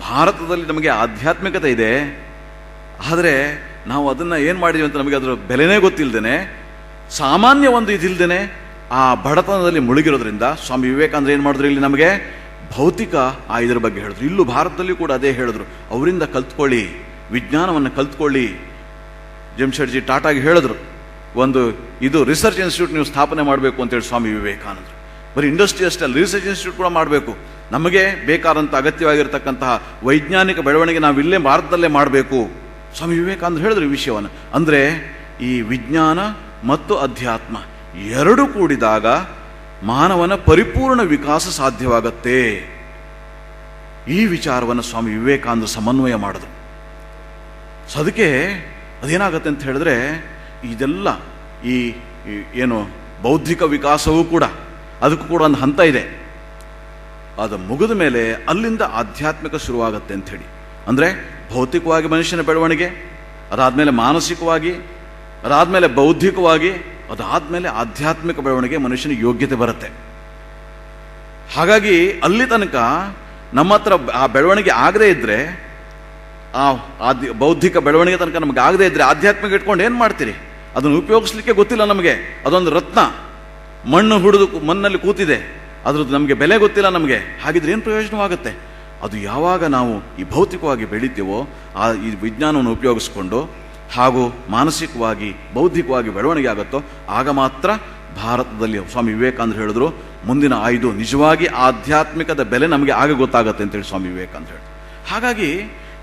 ಭಾರತದಲ್ಲಿ ನಮಗೆ ಆಧ್ಯಾತ್ಮಿಕತೆ ಇದೆ, ಆದರೆ ನಾವು ಅದನ್ನು ಏನು ಮಾಡಿದ್ವಿ ಅಂತ ನಮಗೆ ಅದರ ಬೆಲೆನೇ ಗೊತ್ತಿಲ್ಲದೇನೆ, ಸಾಮಾನ್ಯ ಒಂದು ಇದಿಲ್ಲದೇನೆ ಆ ಬಡತನದಲ್ಲಿ ಮುಳುಗಿರೋದ್ರಿಂದ ಸ್ವಾಮಿ ವಿವೇಕಾನಂದರು ಏನು ಮಾಡಿದ್ರು? ಇಲ್ಲಿ ನಮಗೆ ಭೌತಿಕ ಇದರ ಬಗ್ಗೆ ಹೇಳಿದ್ರು. ಇಲ್ಲೂ ಭಾರತದಲ್ಲಿ ಕೂಡ ಅದೇ ಹೇಳಿದ್ರು, ಅವರಿಂದ ಕಲ್ತ್ಕೊಳ್ಳಿ, ವಿಜ್ಞಾನವನ್ನು ಕಲ್ತ್ಕೊಳ್ಳಿ. ಜಮ್ಶೆಡ್ಜಿ ಟಾಟಾಗೆ ಹೇಳಿದ್ರು, ಒಂದು ಇದು ರಿಸರ್ಚ್ ಇನ್ಸ್ಟಿಟ್ಯೂಟ್ ನೀವು ಸ್ಥಾಪನೆ ಮಾಡಬೇಕು ಅಂತೇಳಿ ಸ್ವಾಮಿ ವಿವೇಕಾನಂದರು. ಬರೀ ಇಂಡಸ್ಟ್ರಿ ಅಷ್ಟೇ ಅಲ್ಲ, ರಿಸರ್ಚ್ ಇನ್ಸ್ಟಿಟ್ಯೂಟ್ ಕೂಡ ಮಾಡಬೇಕು. ನಮಗೆ ಬೇಕಾದಂಥ ಅಗತ್ಯವಾಗಿರ್ತಕ್ಕಂತಹ ವೈಜ್ಞಾನಿಕ ಬೆಳವಣಿಗೆ ನಾವಿಲ್ಲೇ ಭಾರತದಲ್ಲೇ ಮಾಡಬೇಕು. ಸ್ವಾಮಿ ವಿವೇಕಾನಂದರು ಹೇಳಿದ್ರು ಈ ವಿಷಯವನ್ನು. ಅಂದರೆ ಈ ವಿಜ್ಞಾನ ಮತ್ತು ಅಧ್ಯಾತ್ಮ ಎರಡೂ ಕೂಡಿದಾಗ ಮಾನವನ ಪರಿಪೂರ್ಣ ವಿಕಾಸ ಸಾಧ್ಯವಾಗತ್ತೆ. ಈ ವಿಚಾರವನ್ನು ಸ್ವಾಮಿ ವಿವೇಕಾನಂದರು ಸಮನ್ವಯ ಮಾಡಿದ್ರು. ಸೊ ಅದಕ್ಕೆ ಅದೇನಾಗುತ್ತೆ ಅಂತ ಹೇಳಿದ್ರೆ, ಇದೆಲ್ಲ ಈ ಏನು ಬೌದ್ಧಿಕ ವಿಕಾಸವೂ ಕೂಡ ಅದಕ್ಕೂ ಕೂಡ ಒಂದು ಹಂತ ಇದೆ. ಅದು ಮುಗಿದ ಮೇಲೆ ಅಲ್ಲಿಂದ ಆಧ್ಯಾತ್ಮಿಕ ಶುರುವಾಗುತ್ತೆ ಅಂಥೇಳಿ. ಅಂದರೆ ಭೌತಿಕವಾಗಿ ಮನುಷ್ಯನ ಬೆಳವಣಿಗೆ, ಅದಾದಮೇಲೆ ಮಾನಸಿಕವಾಗಿ, ಅದಾದಮೇಲೆ ಬೌದ್ಧಿಕವಾಗಿ, ಅದಾದಮೇಲೆ ಆಧ್ಯಾತ್ಮಿಕ ಬೆಳವಣಿಗೆ ಮನುಷ್ಯನಿಗೆ ಯೋಗ್ಯತೆ ಬರುತ್ತೆ. ಹಾಗಾಗಿ ಅಲ್ಲಿ ತನಕ ನಮ್ಮ ಹತ್ರ ಆ ಬೆಳವಣಿಗೆ ಆಗದೇ ಇದ್ದರೆ, ಆ ಬೌದ್ಧಿಕ ಬೆಳವಣಿಗೆ ತನಕ ನಮಗೆ ಆಗದೇ ಇದ್ದರೆ ಆಧ್ಯಾತ್ಮಿಕ ಇಟ್ಕೊಂಡು ಏನು ಮಾಡ್ತೀರಿ? ಅದನ್ನು ಉಪಯೋಗಿಸ್ಲಿಕ್ಕೆ ಗೊತ್ತಿಲ್ಲ ನಮಗೆ. ಅದೊಂದು ರತ್ನ, ಮಣ್ಣಲ್ಲಿ ಕೂತಿದೆ, ಅದ್ರದ್ದು ನಮಗೆ ಬೆಲೆ ಗೊತ್ತಿಲ್ಲ ನಮಗೆ. ಹಾಗಿದ್ರೆ ಏನು ಪ್ರಯೋಜನವಾಗುತ್ತೆ? ಅದು ಯಾವಾಗ ನಾವು ಈ ಭೌತಿಕವಾಗಿ ಬೆಳಿತೀವೋ, ಈ ವಿಜ್ಞಾನವನ್ನು ಉಪಯೋಗಿಸ್ಕೊಂಡು ಹಾಗೂ ಮಾನಸಿಕವಾಗಿ ಬೌದ್ಧಿಕವಾಗಿ ಬೆಳವಣಿಗೆ ಆಗುತ್ತೋ, ಆಗ ಮಾತ್ರ ಭಾರತದಲ್ಲಿ ಸ್ವಾಮಿ ವಿವೇಕಾನಂದರು ಹೇಳಿದ್ರು, ಮುಂದಿನ ಆಯ್ದು ನಿಜವಾಗಿ ಆಧ್ಯಾತ್ಮಿಕದ ಬೆಲೆ ನಮಗೆ ಆಗ ಗೊತ್ತಾಗತ್ತೆ ಅಂತೇಳಿ ಸ್ವಾಮಿ ವಿವೇಕಾನಂದರು ಹೇಳಿದ್ರು. ಹಾಗಾಗಿ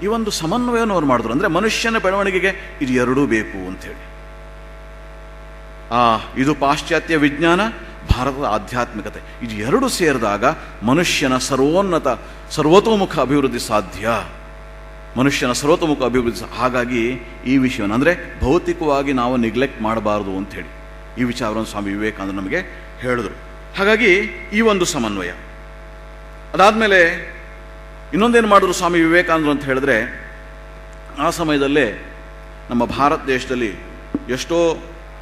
ಈ ಒಂದು ಸಮನ್ವಯವನ್ನು ಅವ್ರು ಮಾಡಿದ್ರು. ಅಂದರೆ ಮನುಷ್ಯನ ಬೆಳವಣಿಗೆಗೆ ಇದು ಎರಡೂ ಬೇಕು ಅಂಥೇಳಿ. ಇದು ಪಾಶ್ಚಾತ್ಯ ವಿಜ್ಞಾನ, ಭಾರತದ ಆಧ್ಯಾತ್ಮಿಕತೆ, ಇದು ಎರಡು ಸೇರಿದಾಗ ಮನುಷ್ಯನ ಸರ್ವತೋಮುಖ ಅಭಿವೃದ್ಧಿ ಸಾಧ್ಯ. ಮನುಷ್ಯನ ಸರ್ವತೋಮುಖ ಅಭಿವೃದ್ಧಿ. ಹಾಗಾಗಿ ಈ ವಿಷಯವನ್ನು ಅಂದರೆ ಭೌತಿಕವಾಗಿ ನಾವು ನೆಗ್ಲೆಕ್ಟ್ ಮಾಡಬಾರದು ಅಂಥೇಳಿ ಈ ವಿಚಾರವನ್ನು ಸ್ವಾಮಿ ವಿವೇಕಾನಂದರು ನಮಗೆ ಹೇಳಿದ್ರು. ಹಾಗಾಗಿ ಈ ಒಂದು ಸಮನ್ವಯ. ಅದಾದಮೇಲೆ ಇನ್ನೊಂದೇನು ಮಾಡಿದ್ರು ಸ್ವಾಮಿ ವಿವೇಕಾನಂದರು ಅಂತ ಹೇಳಿದ್ರೆ, ಆ ಸಮಯದಲ್ಲೇ ನಮ್ಮ ಭಾರತ ದೇಶದಲ್ಲಿ ಎಷ್ಟೋ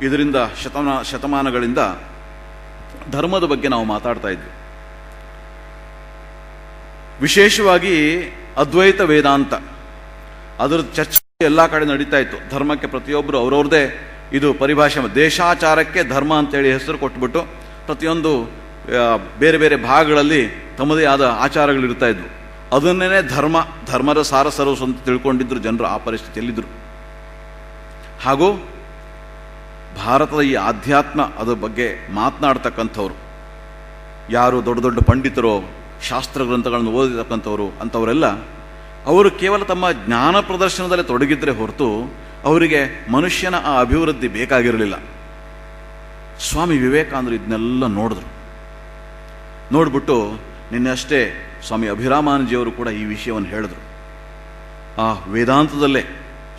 ಇದರಿಂದ ಶತಮಾನಗಳಿಂದ ಧರ್ಮದ ಬಗ್ಗೆ ನಾವು ಮಾತಾಡ್ತಾ ಇದ್ವಿ. ವಿಶೇಷವಾಗಿ ಅದ್ವೈತ ವೇದಾಂತ, ಅದರ ಚರ್ಚೆ ಎಲ್ಲ ಕಡೆ ನಡೀತಾ ಇತ್ತು. ಧರ್ಮಕ್ಕೆ ಪ್ರತಿಯೊಬ್ಬರು ಅವ್ರವ್ರದೇ ಇದು ಪರಿಭಾಷೆ, ದೇಶಾಚಾರಕ್ಕೆ ಧರ್ಮ ಅಂತೇಳಿ ಹೆಸರು ಕೊಟ್ಬಿಟ್ಟು ಪ್ರತಿಯೊಂದು ಬೇರೆ ಬೇರೆ ಭಾಗಗಳಲ್ಲಿ ತಮ್ಮದೇ ಆದ ಆಚಾರಗಳಿರ್ತಾ ಇದ್ವು. ಅದನ್ನೇ ಧರ್ಮದ ಸಾರಸರಸು ಅಂತ ತಿಳ್ಕೊಂಡಿದ್ರು ಜನರು. ಆ ಪರಿಸ್ಥಿತಿಯಲ್ಲಿದ್ದರು. ಹಾಗೂ ಭಾರತದ ಈ ಆಧ್ಯಾತ್ಮ ಅದರ ಬಗ್ಗೆ ಮಾತನಾಡ್ತಕ್ಕಂಥವ್ರು ಯಾರು ದೊಡ್ಡ ದೊಡ್ಡ ಪಂಡಿತರೋ, ಶಾಸ್ತ್ರ ಗ್ರಂಥಗಳನ್ನು ಓದಿರ್ತಕ್ಕಂಥವ್ರು ಅಂಥವರೆಲ್ಲ ಅವರು ಕೇವಲ ತಮ್ಮ ಜ್ಞಾನ ಪ್ರದರ್ಶನದಲ್ಲೇ ತೊಡಗಿದ್ರೆ ಹೊರತು ಅವರಿಗೆ ಮನುಷ್ಯನ ಆ ಅಭಿವೃದ್ಧಿ ಬೇಕಾಗಿರಲಿಲ್ಲ. ಸ್ವಾಮಿ ವಿವೇಕಾನಂದರು ಇದನ್ನೆಲ್ಲ ನೋಡಿದ್ರು. ನೋಡ್ಬಿಟ್ಟು ನಿನ್ನೆ ಅಷ್ಟೇ ಸ್ವಾಮಿ ಅಭಿರಾಮಾನಂದಜಿಯವರು ಕೂಡ ಈ ವಿಷಯವನ್ನು ಹೇಳಿದ್ರು. ಆ ವೇದಾಂತದಲ್ಲೇ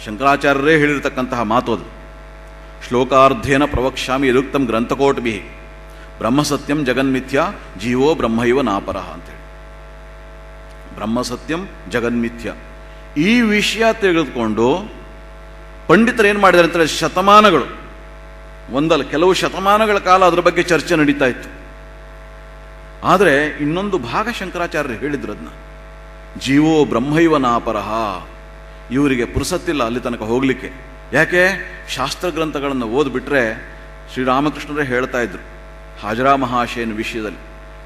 ಶಂಕರಾಚಾರ್ಯರೇ ಹೇಳಿರ್ತಕ್ಕಂತಹ ಮಾತು ಅದು. ಶ್ಲೋಕಾರ್ಧೇನ ಪ್ರವಕ್ಷ್ಯಾಮಿ ಯದುಕ್ತಂ ಗ್ರಂಥಕೋಟ್ಭಿ ಬ್ರಹ್ಮಸತ್ಯಂ ಜಗನ್ಮಿಥ್ಯ ಜೀವೋ ಬ್ರಹ್ಮೈವ ನಾಪರಃ ಅಂತೇಳಿ. ಬ್ರಹ್ಮಸತ್ಯಂ ಜಗನ್ಮಿಥ್ಯ ಈ ವಿಷಯ ತೆಗೆದುಕೊಂಡು ಪಂಡಿತರು ಏನು ಮಾಡಿದ್ದಾರೆ ಅಂತೇಳಿ ಶತಮಾನಗಳು, ಒಂದಲ್ಲ ಕೆಲವು ಶತಮಾನಗಳ ಕಾಲ ಅದರ ಬಗ್ಗೆ ಚರ್ಚೆ ನಡೀತಾ ಇತ್ತು. ಆದರೆ ಇನ್ನೊಂದು ಭಾಗ ಶಂಕರಾಚಾರ್ಯರು ಹೇಳಿದ್ರು ಅದನ್ನ, ಜೀವೋ ಬ್ರಹ್ಮೈವ ನಾಪರಃ. ಇವರಿಗೆ ಪುರುಸತ್ತಿಲ್ಲ ಅಲ್ಲಿ ತನಕ ಹೋಗಲಿಕ್ಕೆ. ಯಾಕೆ? ಶಾಸ್ತ್ರ ಗ್ರಂಥಗಳನ್ನು ಓದ್ಬಿಟ್ರೆ ಶ್ರೀರಾಮಕೃಷ್ಣರೇ ಹೇಳ್ತಾ ಇದ್ರು ಹಾಜರಾ ಮಹಾಶಯನ ವಿಷಯದಲ್ಲಿ,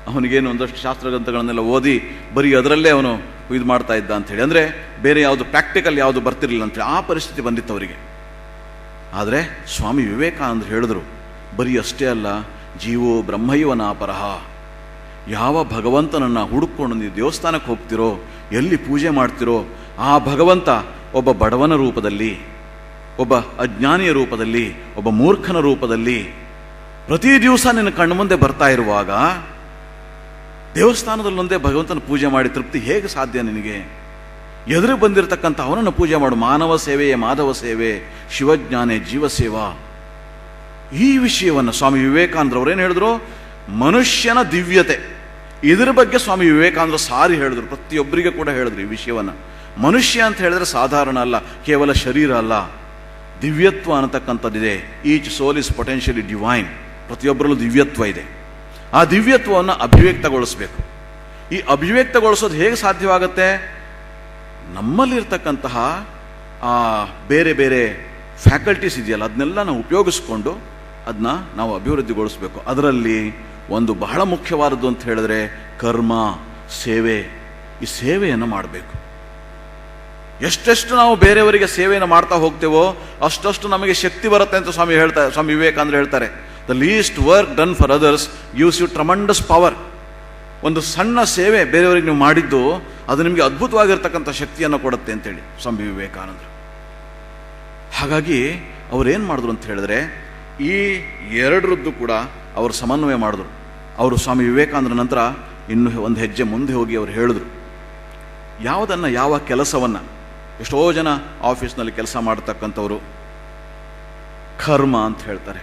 ಅವನಿಗೇನು ಒಂದಷ್ಟು ಶಾಸ್ತ್ರ ಗ್ರಂಥಗಳನ್ನೆಲ್ಲ ಓದಿ ಬರೀ ಅದರಲ್ಲೇ ಅವನು ಇದು ಮಾಡ್ತಾ ಇದ್ದ ಅಂಥೇಳಿ. ಅಂದರೆ ಬೇರೆ ಯಾವುದು ಪ್ರಾಕ್ಟಿಕಲ್ ಯಾವುದು ಬರ್ತಿರ್ಲಿಲ್ಲ ಅಂತೇಳಿ ಆ ಪರಿಸ್ಥಿತಿ ಬಂದಿತ್ತು ಅವರಿಗೆ. ಆದರೆ ಸ್ವಾಮಿ ವಿವೇಕಾನಂದರು ಹೇಳಿದ್ರು, ಬರೀ ಅಷ್ಟೇ ಅಲ್ಲ, ಜೀವೋ ಬ್ರಹ್ಮೈವ ನಾಪರಃ. ಯಾವ ಭಗವಂತನನ್ನು ಹುಡುಕೊಂಡು ನೀವು ದೇವಸ್ಥಾನಕ್ಕೆ ಹೋಗ್ತಿರೋ, ಎಲ್ಲಿ ಪೂಜೆ ಮಾಡ್ತಿರೋ, ಆ ಭಗವಂತ ಒಬ್ಬ ಬಡವನ ರೂಪದಲ್ಲಿ, ಒಬ್ಬ ಅಜ್ಞಾನಿಯ ರೂಪದಲ್ಲಿ, ಒಬ್ಬ ಮೂರ್ಖನ ರೂಪದಲ್ಲಿ ಪ್ರತಿ ದಿವಸ ನಿನ್ನ ಕಣ್ಣು ಮುಂದೆ ಬರ್ತಾ ಇರುವಾಗ ದೇವಸ್ಥಾನದಲ್ಲೊಂದೇ ಭಗವಂತನ ಪೂಜೆ ಮಾಡಿ ತೃಪ್ತಿ ಹೇಗೆ ಸಾಧ್ಯ ನಿನಗೆ? ಎದುರು ಬಂದಿರತಕ್ಕಂಥ ಅವನನ್ನು ಪೂಜೆ ಮಾಡು. ಮಾನವ ಸೇವೆಯೇ ಮಾಧವ ಸೇವೆ, ಶಿವಜ್ಞಾನೇ ಜೀವಸೇವಾ. ಈ ವಿಷಯವನ್ನು ಸ್ವಾಮಿ ವಿವೇಕಾನಂದರು ಅವರೇನು ಹೇಳಿದ್ರು, ಮನುಷ್ಯನ ದಿವ್ಯತೆ, ಇದರ ಬಗ್ಗೆ ಸ್ವಾಮಿ ವಿವೇಕಾನಂದರು ಸಾರಿ ಹೇಳಿದ್ರು. ಪ್ರತಿಯೊಬ್ಬರಿಗೆ ಕೂಡ ಹೇಳಿದ್ರು ಈ ವಿಷಯವನ್ನು. ಮನುಷ್ಯ ಅಂತ ಹೇಳಿದ್ರೆ ಸಾಧಾರಣ ಅಲ್ಲ, ಕೇವಲ ಶರೀರ ಅಲ್ಲ, ದಿವ್ಯತ್ವ ಅನ್ನತಕ್ಕಂಥದ್ದಿದೆ. Each soul is potentially divine. ಪ್ರತಿಯೊಬ್ಬರಲ್ಲೂ ದಿವ್ಯತ್ವ ಇದೆ. ಆ ದಿವ್ಯತ್ವವನ್ನು ಅಭಿವ್ಯಕ್ತಗೊಳಿಸಬೇಕು. ಈ ಅಭಿವ್ಯಕ್ತಗೊಳಿಸೋದು ಹೇಗೆ ಸಾಧ್ಯವಾಗುತ್ತೆ? ನಮ್ಮಲ್ಲಿರ್ತಕ್ಕಂತಹ ಆ ಬೇರೆ ಬೇರೆ ಫ್ಯಾಕಲ್ಟೀಸ್ ಇದೆಯಲ್ಲ, ಅದನ್ನೆಲ್ಲ ನಾವು ಉಪಯೋಗಿಸ್ಕೊಂಡು ಅದನ್ನ ನಾವು ಅಭಿವೃದ್ಧಿಗೊಳಿಸಬೇಕು. ಅದರಲ್ಲಿ ಒಂದು ಬಹಳ ಮುಖ್ಯವಾದದ್ದು ಅಂತ ಹೇಳಿದ್ರೆ ಕರ್ಮ, ಸೇವೆ. ಈ ಸೇವೆಯನ್ನು ಮಾಡಬೇಕು. ಎಷ್ಟೆಷ್ಟು ನಾವು ಬೇರೆಯವರಿಗೆ ಸೇವೆಯನ್ನು ಮಾಡ್ತಾ ಹೋಗ್ತೇವೋ ಅಷ್ಟಷ್ಟು ನಮಗೆ ಶಕ್ತಿ ಬರುತ್ತೆ ಅಂತ ಸ್ವಾಮಿ ವಿವೇಕಾನಂದರು ಹೇಳ್ತಾರೆ. The least work done for others gives you tremendous power. ಒಂದು ಸಣ್ಣ ಸೇವೆ ಬೇರೆಯವರಿಗೆ ನೀವು ಮಾಡಿದ್ದು ಅದು ನಿಮಗೆ ಅದ್ಭುತವಾಗಿರ್ತಕ್ಕಂಥ ಶಕ್ತಿಯನ್ನು ಕೊಡುತ್ತೆ ಅಂತೇಳಿ ಸ್ವಾಮಿ ವಿವೇಕಾನಂದರು. ಹಾಗಾಗಿ ಅವರೇನು ಮಾಡಿದ್ರು ಅಂತ ಹೇಳಿದ್ರೆ ಈ ಎರಡರದ್ದು ಕೂಡ ಅವರು ಸಮನ್ವಯ ಮಾಡಿದ್ರು. ಅವರು ಸ್ವಾಮಿ ವಿವೇಕಾನಂದರ ನಂತರ ಇನ್ನು ಒಂದು ಹೆಜ್ಜೆ ಮುಂದೆ ಹೋಗಿ ಅವರು ಹೇಳಿದ್ರು, ಯಾವುದನ್ನು, ಯಾವ ಕೆಲಸವನ್ನು, ಎಷ್ಟೋ ಜನ ಆಫೀಸ್ನಲ್ಲಿ ಕೆಲಸ ಮಾಡತಕ್ಕಂಥವರು ಕರ್ಮ ಅಂತ ಹೇಳ್ತಾರೆ.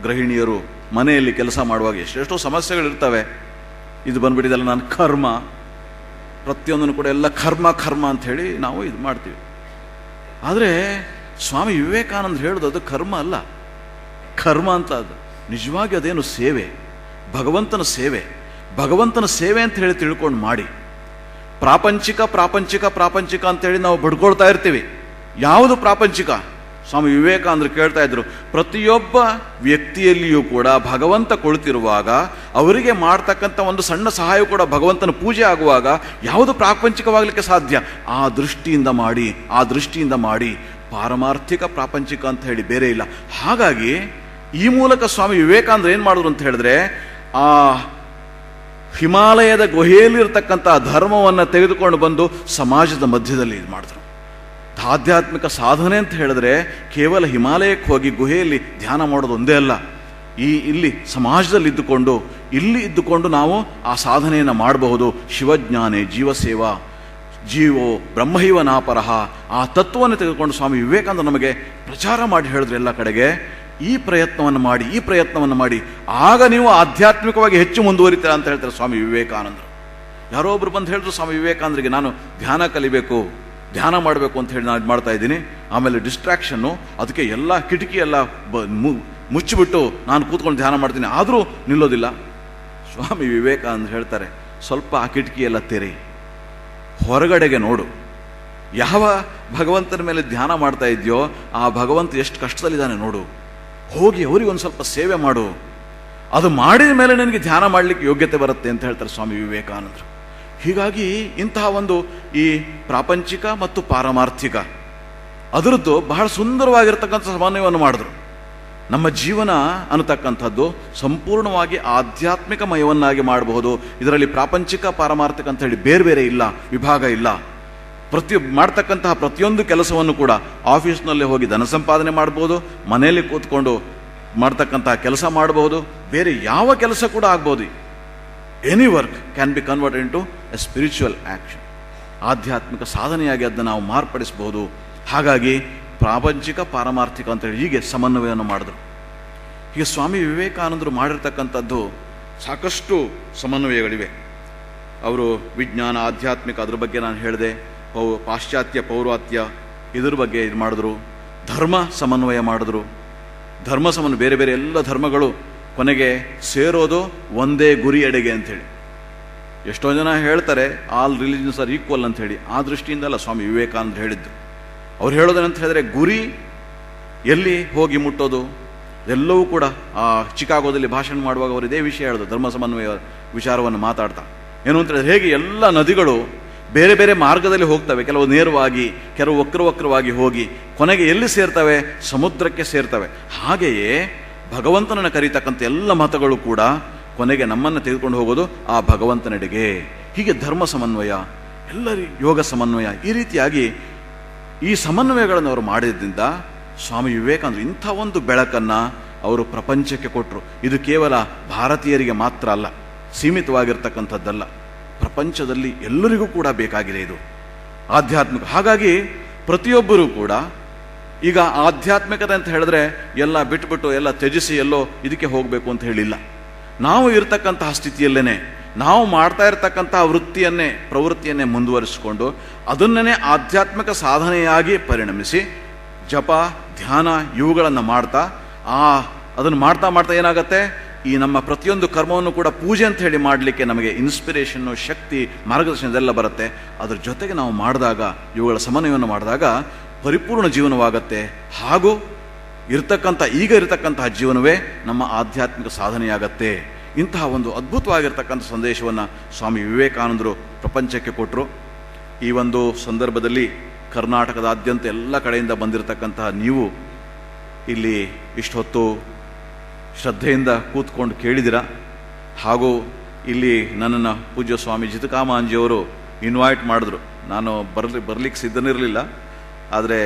ಗೃಹಿಣಿಯರು ಮನೆಯಲ್ಲಿ ಕೆಲಸ ಮಾಡುವಾಗ ಎಷ್ಟೆಷ್ಟೋ ಸಮಸ್ಯೆಗಳಿರ್ತವೆ. ಇದು ಬಂದ್ಬಿಟ್ಟಿದೆಲ್ಲ ನಾನು ಕರ್ಮ, ಪ್ರತಿಯೊಂದನ್ನು ಕೂಡ ಎಲ್ಲ ಕರ್ಮ ಕರ್ಮ ಅಂತ ಹೇಳಿ ನಾವು ಇದು ಮಾಡ್ತೀವಿ. ಆದರೆ ಸ್ವಾಮಿ ವಿವೇಕಾನಂದ ಹೇಳೋದು ಅದು ಕರ್ಮ ಅಲ್ಲ, ಕರ್ಮ ಅಂತ ಅದು ನಿಜವಾಗಿ ಅದೇನು ಸೇವೆ, ಭಗವಂತನ ಸೇವೆ. ಭಗವಂತನ ಸೇವೆ ಅಂತ ಹೇಳಿ ತಿಳ್ಕೊಂಡು ಮಾಡಿ. ಪ್ರಾಪಂಚಿಕ ಪ್ರಾಪಂಚಿಕ ಪ್ರಾಪಂಚಿಕ ಅಂತೇಳಿ ನಾವು ಬಡ್ಕೊಳ್ತಾ ಇರ್ತೀವಿ. ಯಾವುದು ಪ್ರಾಪಂಚಿಕ? ಸ್ವಾಮಿ ವಿವೇಕಾನಂದರು ಕೇಳ್ತಾ ಇದ್ರು, ಪ್ರತಿಯೊಬ್ಬ ವ್ಯಕ್ತಿಯಲ್ಲಿಯೂ ಕೂಡ ಭಗವಂತ ಕುಳಿತಿರುವಾಗ ಅವರಿಗೆ ಮಾಡ್ತಕ್ಕಂಥ ಒಂದು ಸಣ್ಣ ಸಹಾಯ ಕೂಡ ಭಗವಂತನ ಪೂಜೆ ಆಗುವಾಗ ಯಾವುದು ಪ್ರಾಪಂಚಿಕವಾಗಲಿಕ್ಕೆ ಸಾಧ್ಯ? ಆ ದೃಷ್ಟಿಯಿಂದ ಮಾಡಿ, ಆ ದೃಷ್ಟಿಯಿಂದ ಮಾಡಿ. ಪಾರಮಾರ್ಥಿಕ ಪ್ರಾಪಂಚಿಕ ಅಂತ ಹೇಳಿ ಬೇರೆ ಇಲ್ಲ. ಹಾಗಾಗಿ ಈ ಮೂಲಕ ಸ್ವಾಮಿ ವಿವೇಕಾನಂದರು ಏನು ಮಾಡಿದ್ರು ಅಂತ ಹೇಳಿದ್ರೆ, ಆ ಹಿಮಾಲಯದ ಗುಹೆಯಲ್ಲಿರ್ತಕ್ಕಂಥ ಧರ್ಮವನ್ನು ತೆಗೆದುಕೊಂಡು ಬಂದು ಸಮಾಜದ ಮಧ್ಯದಲ್ಲಿ ಇದು ಮಾಡಿದ್ರು. ಆಧ್ಯಾತ್ಮಿಕ ಸಾಧನೆ ಅಂತ ಹೇಳಿದ್ರೆ ಕೇವಲ ಹಿಮಾಲಯಕ್ಕೆ ಹೋಗಿ ಗುಹೆಯಲ್ಲಿ ಧ್ಯಾನ ಮಾಡೋದು ಒಂದೇ ಅಲ್ಲ. ಇಲ್ಲಿ ಸಮಾಜದಲ್ಲಿ ಇದ್ದುಕೊಂಡು ನಾವು ಆ ಸಾಧನೆಯನ್ನು ಮಾಡಬಹುದು. ಶಿವಜ್ಞಾನೇ ಜೀವಸೇವಾ, ಜೀವೋ ಬ್ರಹ್ಮೈವ ನಾಪರಹ, ಆ ತತ್ವವನ್ನು ತೆಗೆದುಕೊಂಡು ಸ್ವಾಮಿ ವಿವೇಕಾನಂದ ನಮಗೆ ಪ್ರಚಾರ ಮಾಡಿ ಹೇಳಿದ್ರು ಎಲ್ಲ ಕಡೆಗೆ, ಈ ಪ್ರಯತ್ನವನ್ನು ಮಾಡಿ ಆಗ ನೀವು ಆಧ್ಯಾತ್ಮಿಕವಾಗಿ ಹೆಚ್ಚು ಮುಂದುವರಿತೀರಾ ಅಂತ ಹೇಳ್ತಾರೆ ಸ್ವಾಮಿ ವಿವೇಕಾನಂದರು. ಯಾರೋ ಒಬ್ರು ಬಂದು ಹೇಳಿದ್ರು ಸ್ವಾಮಿ ವಿವೇಕಾನಂದರಿಗೆ, ನಾನು ಧ್ಯಾನ ಕಲಿಬೇಕು, ಧ್ಯಾನ ಮಾಡಬೇಕು ಅಂತ ಹೇಳಿ ನಾನು ಮಾಡ್ತಾ ಇದ್ದೀನಿ, ಆಮೇಲೆ ಡಿಸ್ಟ್ರಾಕ್ಷನ್ನು, ಅದಕ್ಕೆ ಎಲ್ಲ ಕಿಟಕಿ ಎಲ್ಲ ಮುಚ್ಚಿಬಿಟ್ಟು ನಾನು ಕೂತ್ಕೊಂಡು ಧ್ಯಾನ ಮಾಡ್ತೀನಿ, ಆದರೂ ನಿಲ್ಲೋದಿಲ್ಲ. ಸ್ವಾಮಿ ವಿವೇಕಾನಂದ ಹೇಳ್ತಾರೆ, ಸ್ವಲ್ಪ ಆ ಕಿಟಕಿ ಎಲ್ಲ ತೆರೆ, ಹೊರಗಡೆಗೆ ನೋಡು. ಯಾವ ಭಗವಂತನ ಮೇಲೆ ಧ್ಯಾನ ಮಾಡ್ತಾ ಇದೆಯೋ ಆ ಭಗವಂತ ಎಷ್ಟು ಕಷ್ಟದಲ್ಲಿದ್ದಾನೆ ನೋಡು, ಹೋಗಿ ಅವರಿಗೆ ಒಂದು ಸ್ವಲ್ಪ ಸೇವೆ ಮಾಡು, ಅದು ಮಾಡಿದ ಮೇಲೆ ನನಗೆ ಧ್ಯಾನ ಮಾಡಲಿಕ್ಕೆ ಯೋಗ್ಯತೆ ಬರುತ್ತೆ ಅಂತ ಹೇಳ್ತಾರೆ ಸ್ವಾಮಿ ವಿವೇಕಾನಂದರು. ಹೀಗಾಗಿ ಇಂತಹ ಒಂದು ಈ ಪ್ರಾಪಂಚಿಕ ಮತ್ತು ಪಾರಮಾರ್ಥಿಕ ಅದರದ್ದು ಬಹಳ ಸುಂದರವಾಗಿರ್ತಕ್ಕಂಥ ಸಮನ್ವಯವನ್ನು ಮಾಡಿದ್ರು. ನಮ್ಮ ಜೀವನ ಅನ್ನತಕ್ಕಂಥದ್ದು ಸಂಪೂರ್ಣವಾಗಿ ಆಧ್ಯಾತ್ಮಿಕಮಯವನ್ನಾಗಿ ಮಾಡಬಹುದು. ಇದರಲ್ಲಿ ಪ್ರಾಪಂಚಿಕ ಪಾರಮಾರ್ಥಿಕ ಅಂತ ಹೇಳಿ ಬೇರೆ ಬೇರೆ ಇಲ್ಲ, ವಿಭಾಗ ಇಲ್ಲ. ಮಾಡ್ತಕ್ಕಂತಹ ಪ್ರತಿಯೊಂದು ಕೆಲಸವನ್ನು ಕೂಡ ಆಫೀಸ್ನಲ್ಲೇ ಹೋಗಿ ಧನ ಸಂಪಾದನೆ ಮಾಡ್ಬೋದು, ಮನೆಯಲ್ಲಿ ಕೂತ್ಕೊಂಡು ಮಾಡ್ತಕ್ಕಂತಹ ಕೆಲಸ ಮಾಡಬಹುದು, ಬೇರೆ ಯಾವ ಕೆಲಸ ಕೂಡ ಆಗ್ಬೋದು. Any work can be convert into a spiritual action. ಆಧ್ಯಾತ್ಮಿಕ ಸಾಧನೆಯಾಗಿ ಅದನ್ನು ನಾವು ಮಾರ್ಪಡಿಸಬಹುದು. ಹಾಗಾಗಿ ಪ್ರಾಪಂಚಿಕ ಪಾರಮಾರ್ಥಿಕ ಅಂತೇಳಿ ಹೀಗೆ ಸಮನ್ವಯವನ್ನು ಮಾಡಿದ್ರು. ಹೀಗೆ ಸ್ವಾಮಿ ವಿವೇಕಾನಂದರು ಮಾಡಿರ್ತಕ್ಕಂಥದ್ದು ಸಾಕಷ್ಟು ಸಮನ್ವಯಗಳಿವೆ. ಅವರು ವಿಜ್ಞಾನ, ಆಧ್ಯಾತ್ಮಿಕ ಅದ್ರ ಬಗ್ಗೆ ನಾನು ಹೇಳಿದೆ, ಪಾಶ್ಚಾತ್ಯ ಪೌರಾತ್ಯ ಇದ್ರ ಬಗ್ಗೆ ಇದು ಮಾಡಿದ್ರು. ಧರ್ಮ ಸಮನ್ವಯ ಮಾಡಿದ್ರು. ಧರ್ಮ ಸಮನ್ವಯ, ಬೇರೆ ಬೇರೆ ಎಲ್ಲ ಧರ್ಮಗಳು ಕೊನೆಗೆ ಸೇರೋದು ಒಂದೇ ಗುರಿ ಎಡೆಗೆ ಅಂಥೇಳಿ. ಎಷ್ಟೋ ಜನ ಹೇಳ್ತಾರೆ ಆಲ್ ರಿಲಿಜನ್ಸ್ ಆರ್ ಈಕ್ವಲ್ ಅಂತ ಹೇಳಿ. ಆ ದೃಷ್ಟಿಯಿಂದಲ್ಲ ಸ್ವಾಮಿ ವಿವೇಕಾನಂದರು ಹೇಳಿದ್ದು. ಅವ್ರು ಹೇಳೋದೇನಂತ ಹೇಳಿದ್ರೆ, ಗುರಿ ಎಲ್ಲಿ ಹೋಗಿ ಮುಟ್ಟೋದು ಎಲ್ಲವೂ ಕೂಡ ಆ ಚಿಕಾಗೋದಲ್ಲಿ ಭಾಷಣ ಮಾಡುವಾಗ ಅವರು ಇದೇ ವಿಷಯ ಹೇಳಿದ್ರು, ಧರ್ಮ ಸಮನ್ವಯ ವಿಚಾರವನ್ನು ಮಾತಾಡ್ತಾ. ಏನು ಅಂತ ಹೇಳಿದ್ರೆ, ಹೇಗೆ ಎಲ್ಲ ನದಿಗಳು ಬೇರೆ ಬೇರೆ ಮಾರ್ಗದಲ್ಲಿ ಹೋಗ್ತವೆ, ಕೆಲವು ನೇರವಾಗಿ, ಕೆಲವು ವಕ್ರವಾಗಿ ಹೋಗಿ ಕೊನೆಗೆ ಎಲ್ಲಿ ಸೇರ್ತವೆ? ಸಮುದ್ರಕ್ಕೆ ಸೇರ್ತವೆ. ಹಾಗೆಯೇ ಭಗವಂತನನ್ನು ಕರೀತಕ್ಕಂಥ ಎಲ್ಲ ಮತಗಳು ಕೂಡ ಕೊನೆಗೆ ನಮ್ಮನ್ನು ತೆಗೆದುಕೊಂಡು ಹೋಗೋದು ಆ ಭಗವಂತನೆಡೆಗೆ. ಹೀಗೆ ಧರ್ಮ ಸಮನ್ವಯ, ಎಲ್ಲರಿ ಯೋಗ ಸಮನ್ವಯ, ಈ ರೀತಿಯಾಗಿ ಈ ಸಮನ್ವಯಗಳನ್ನು ಅವರು ಮಾಡಿದ್ರಿಂದ ಸ್ವಾಮಿ ವಿವೇಕಾನಂದರು ಇಂಥ ಒಂದು ಬೆಳಕನ್ನು ಅವರು ಪ್ರಪಂಚಕ್ಕೆ ಕೊಟ್ಟರು. ಇದು ಕೇವಲ ಭಾರತೀಯರಿಗೆ ಮಾತ್ರ ಅಲ್ಲ, ಸೀಮಿತವಾಗಿರ್ತಕ್ಕಂಥದ್ದಲ್ಲ, ಪ್ರಪಂಚದಲ್ಲಿ ಎಲ್ಲರಿಗೂ ಕೂಡ ಬೇಕಾಗಿದೆ ಇದು ಆಧ್ಯಾತ್ಮಿಕ. ಹಾಗಾಗಿ ಪ್ರತಿಯೊಬ್ಬರೂ ಕೂಡ ಈಗ ಆಧ್ಯಾತ್ಮಿಕತೆ ಅಂತ ಹೇಳಿದ್ರೆ ಎಲ್ಲ ಬಿಟ್ಬಿಟ್ಟು ಎಲ್ಲ ತ್ಯಜಿಸಿ ಎಲ್ಲೋ ಇದಕ್ಕೆ ಹೋಗಬೇಕು ಅಂತ ಹೇಳಿಲ್ಲ. ನಾವು ಇರತಕ್ಕಂತಹ ಸ್ಥಿತಿಯಲ್ಲೇನೆ ನಾವು ಮಾಡ್ತಾ ಇರತಕ್ಕಂತಹ ಪ್ರವೃತ್ತಿಯನ್ನೇ ಮುಂದುವರಿಸಿಕೊಂಡು ಅದನ್ನೇ ಆಧ್ಯಾತ್ಮಿಕ ಸಾಧನೆಯಾಗಿ ಪರಿಣಮಿಸಿ ಜಪ, ಧ್ಯಾನ ಇವುಗಳನ್ನು ಮಾಡ್ತಾ ಅದನ್ನು ಮಾಡ್ತಾ ಏನಾಗತ್ತೆ, ಈ ನಮ್ಮ ಪ್ರತಿಯೊಂದು ಕರ್ಮವನ್ನು ಕೂಡ ಪೂಜೆ ಅಂತ ಹೇಳಿ ಮಾಡಲಿಕ್ಕೆ ನಮಗೆ ಇನ್ಸ್ಪಿರೇಷನ್ನು, ಶಕ್ತಿ, ಮಾರ್ಗದರ್ಶನ ಇದೆಲ್ಲ ಬರುತ್ತೆ. ಅದ್ರ ಜೊತೆಗೆ ನಾವು ಮಾಡಿದಾಗ, ಇವುಗಳ ಸಮನ್ವಯವನ್ನು ಮಾಡಿದಾಗ ಪರಿಪೂರ್ಣ ಜೀವನವಾಗತ್ತೆ. ಹಾಗೂ ಈಗ ಇರತಕ್ಕಂತಹ ಜೀವನವೇ ನಮ್ಮ ಆಧ್ಯಾತ್ಮಿಕ ಸಾಧನೆಯಾಗತ್ತೆ. ಇಂತಹ ಒಂದು ಅದ್ಭುತವಾಗಿರ್ತಕ್ಕಂಥ ಸಂದೇಶವನ್ನು ಸ್ವಾಮಿ ವಿವೇಕಾನಂದರು ಪ್ರಪಂಚಕ್ಕೆ ಕೊಟ್ಟರು. ಈ ಒಂದು ಸಂದರ್ಭದಲ್ಲಿ ಕರ್ನಾಟಕದಾದ್ಯಂತ ಎಲ್ಲ ಕಡೆಯಿಂದ ಬಂದಿರತಕ್ಕಂತಹ ನೀವು ಇಲ್ಲಿ ಇಷ್ಟೊತ್ತು ಶ್ರದ್ಧೆಯಿಂದ ಕೂತ್ಕೊಂಡು ಕೇಳಿದಿರ. ಹಾಗೂ ಇಲ್ಲಿ ನನ್ನನ್ನು ಪೂಜ್ಯ ಸ್ವಾಮಿ ಜಿತಕಾಮಾಂಜಿಯವರು ಇನ್ವೈಟ್ ಮಾಡಿದ್ರು. ನಾನು ಬರಲಿಕ್ಕೆ ಸಿದ್ಧನಿರಲಿಲ್ಲ. ಆದರೆ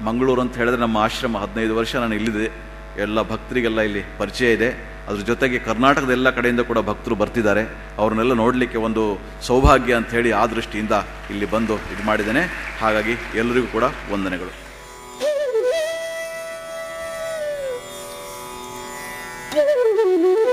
ಮಂಗಳೂರು ಅಂತ ಹೇಳಿದ್ರೆ ನಮ್ಮ ಆಶ್ರಮ 15 ವರ್ಷ ನಾನು ಇಲ್ಲಿದೆ, ಎಲ್ಲ ಭಕ್ತರಿಗೆಲ್ಲ ಇಲ್ಲಿ ಪರಿಚಯ ಇದೆ. ಅದ್ರ ಜೊತೆಗೆ ಕರ್ನಾಟಕದ ಎಲ್ಲ ಕಡೆಯಿಂದ ಕೂಡ ಭಕ್ತರು ಬರ್ತಿದ್ದಾರೆ. ಅವ್ರನ್ನೆಲ್ಲ ನೋಡಲಿಕ್ಕೆ ಒಂದು ಸೌಭಾಗ್ಯ ಅಂತ ಹೇಳಿ ಆ ದೃಷ್ಟಿಯಿಂದ ಇಲ್ಲಿ ಬಂದು ಇದು ಮಾಡಿದ್ದೇನೆ. ಹಾಗಾಗಿ ಎಲ್ಲರಿಗೂ ಕೂಡ ವಂದನೆಗಳು. Thank you.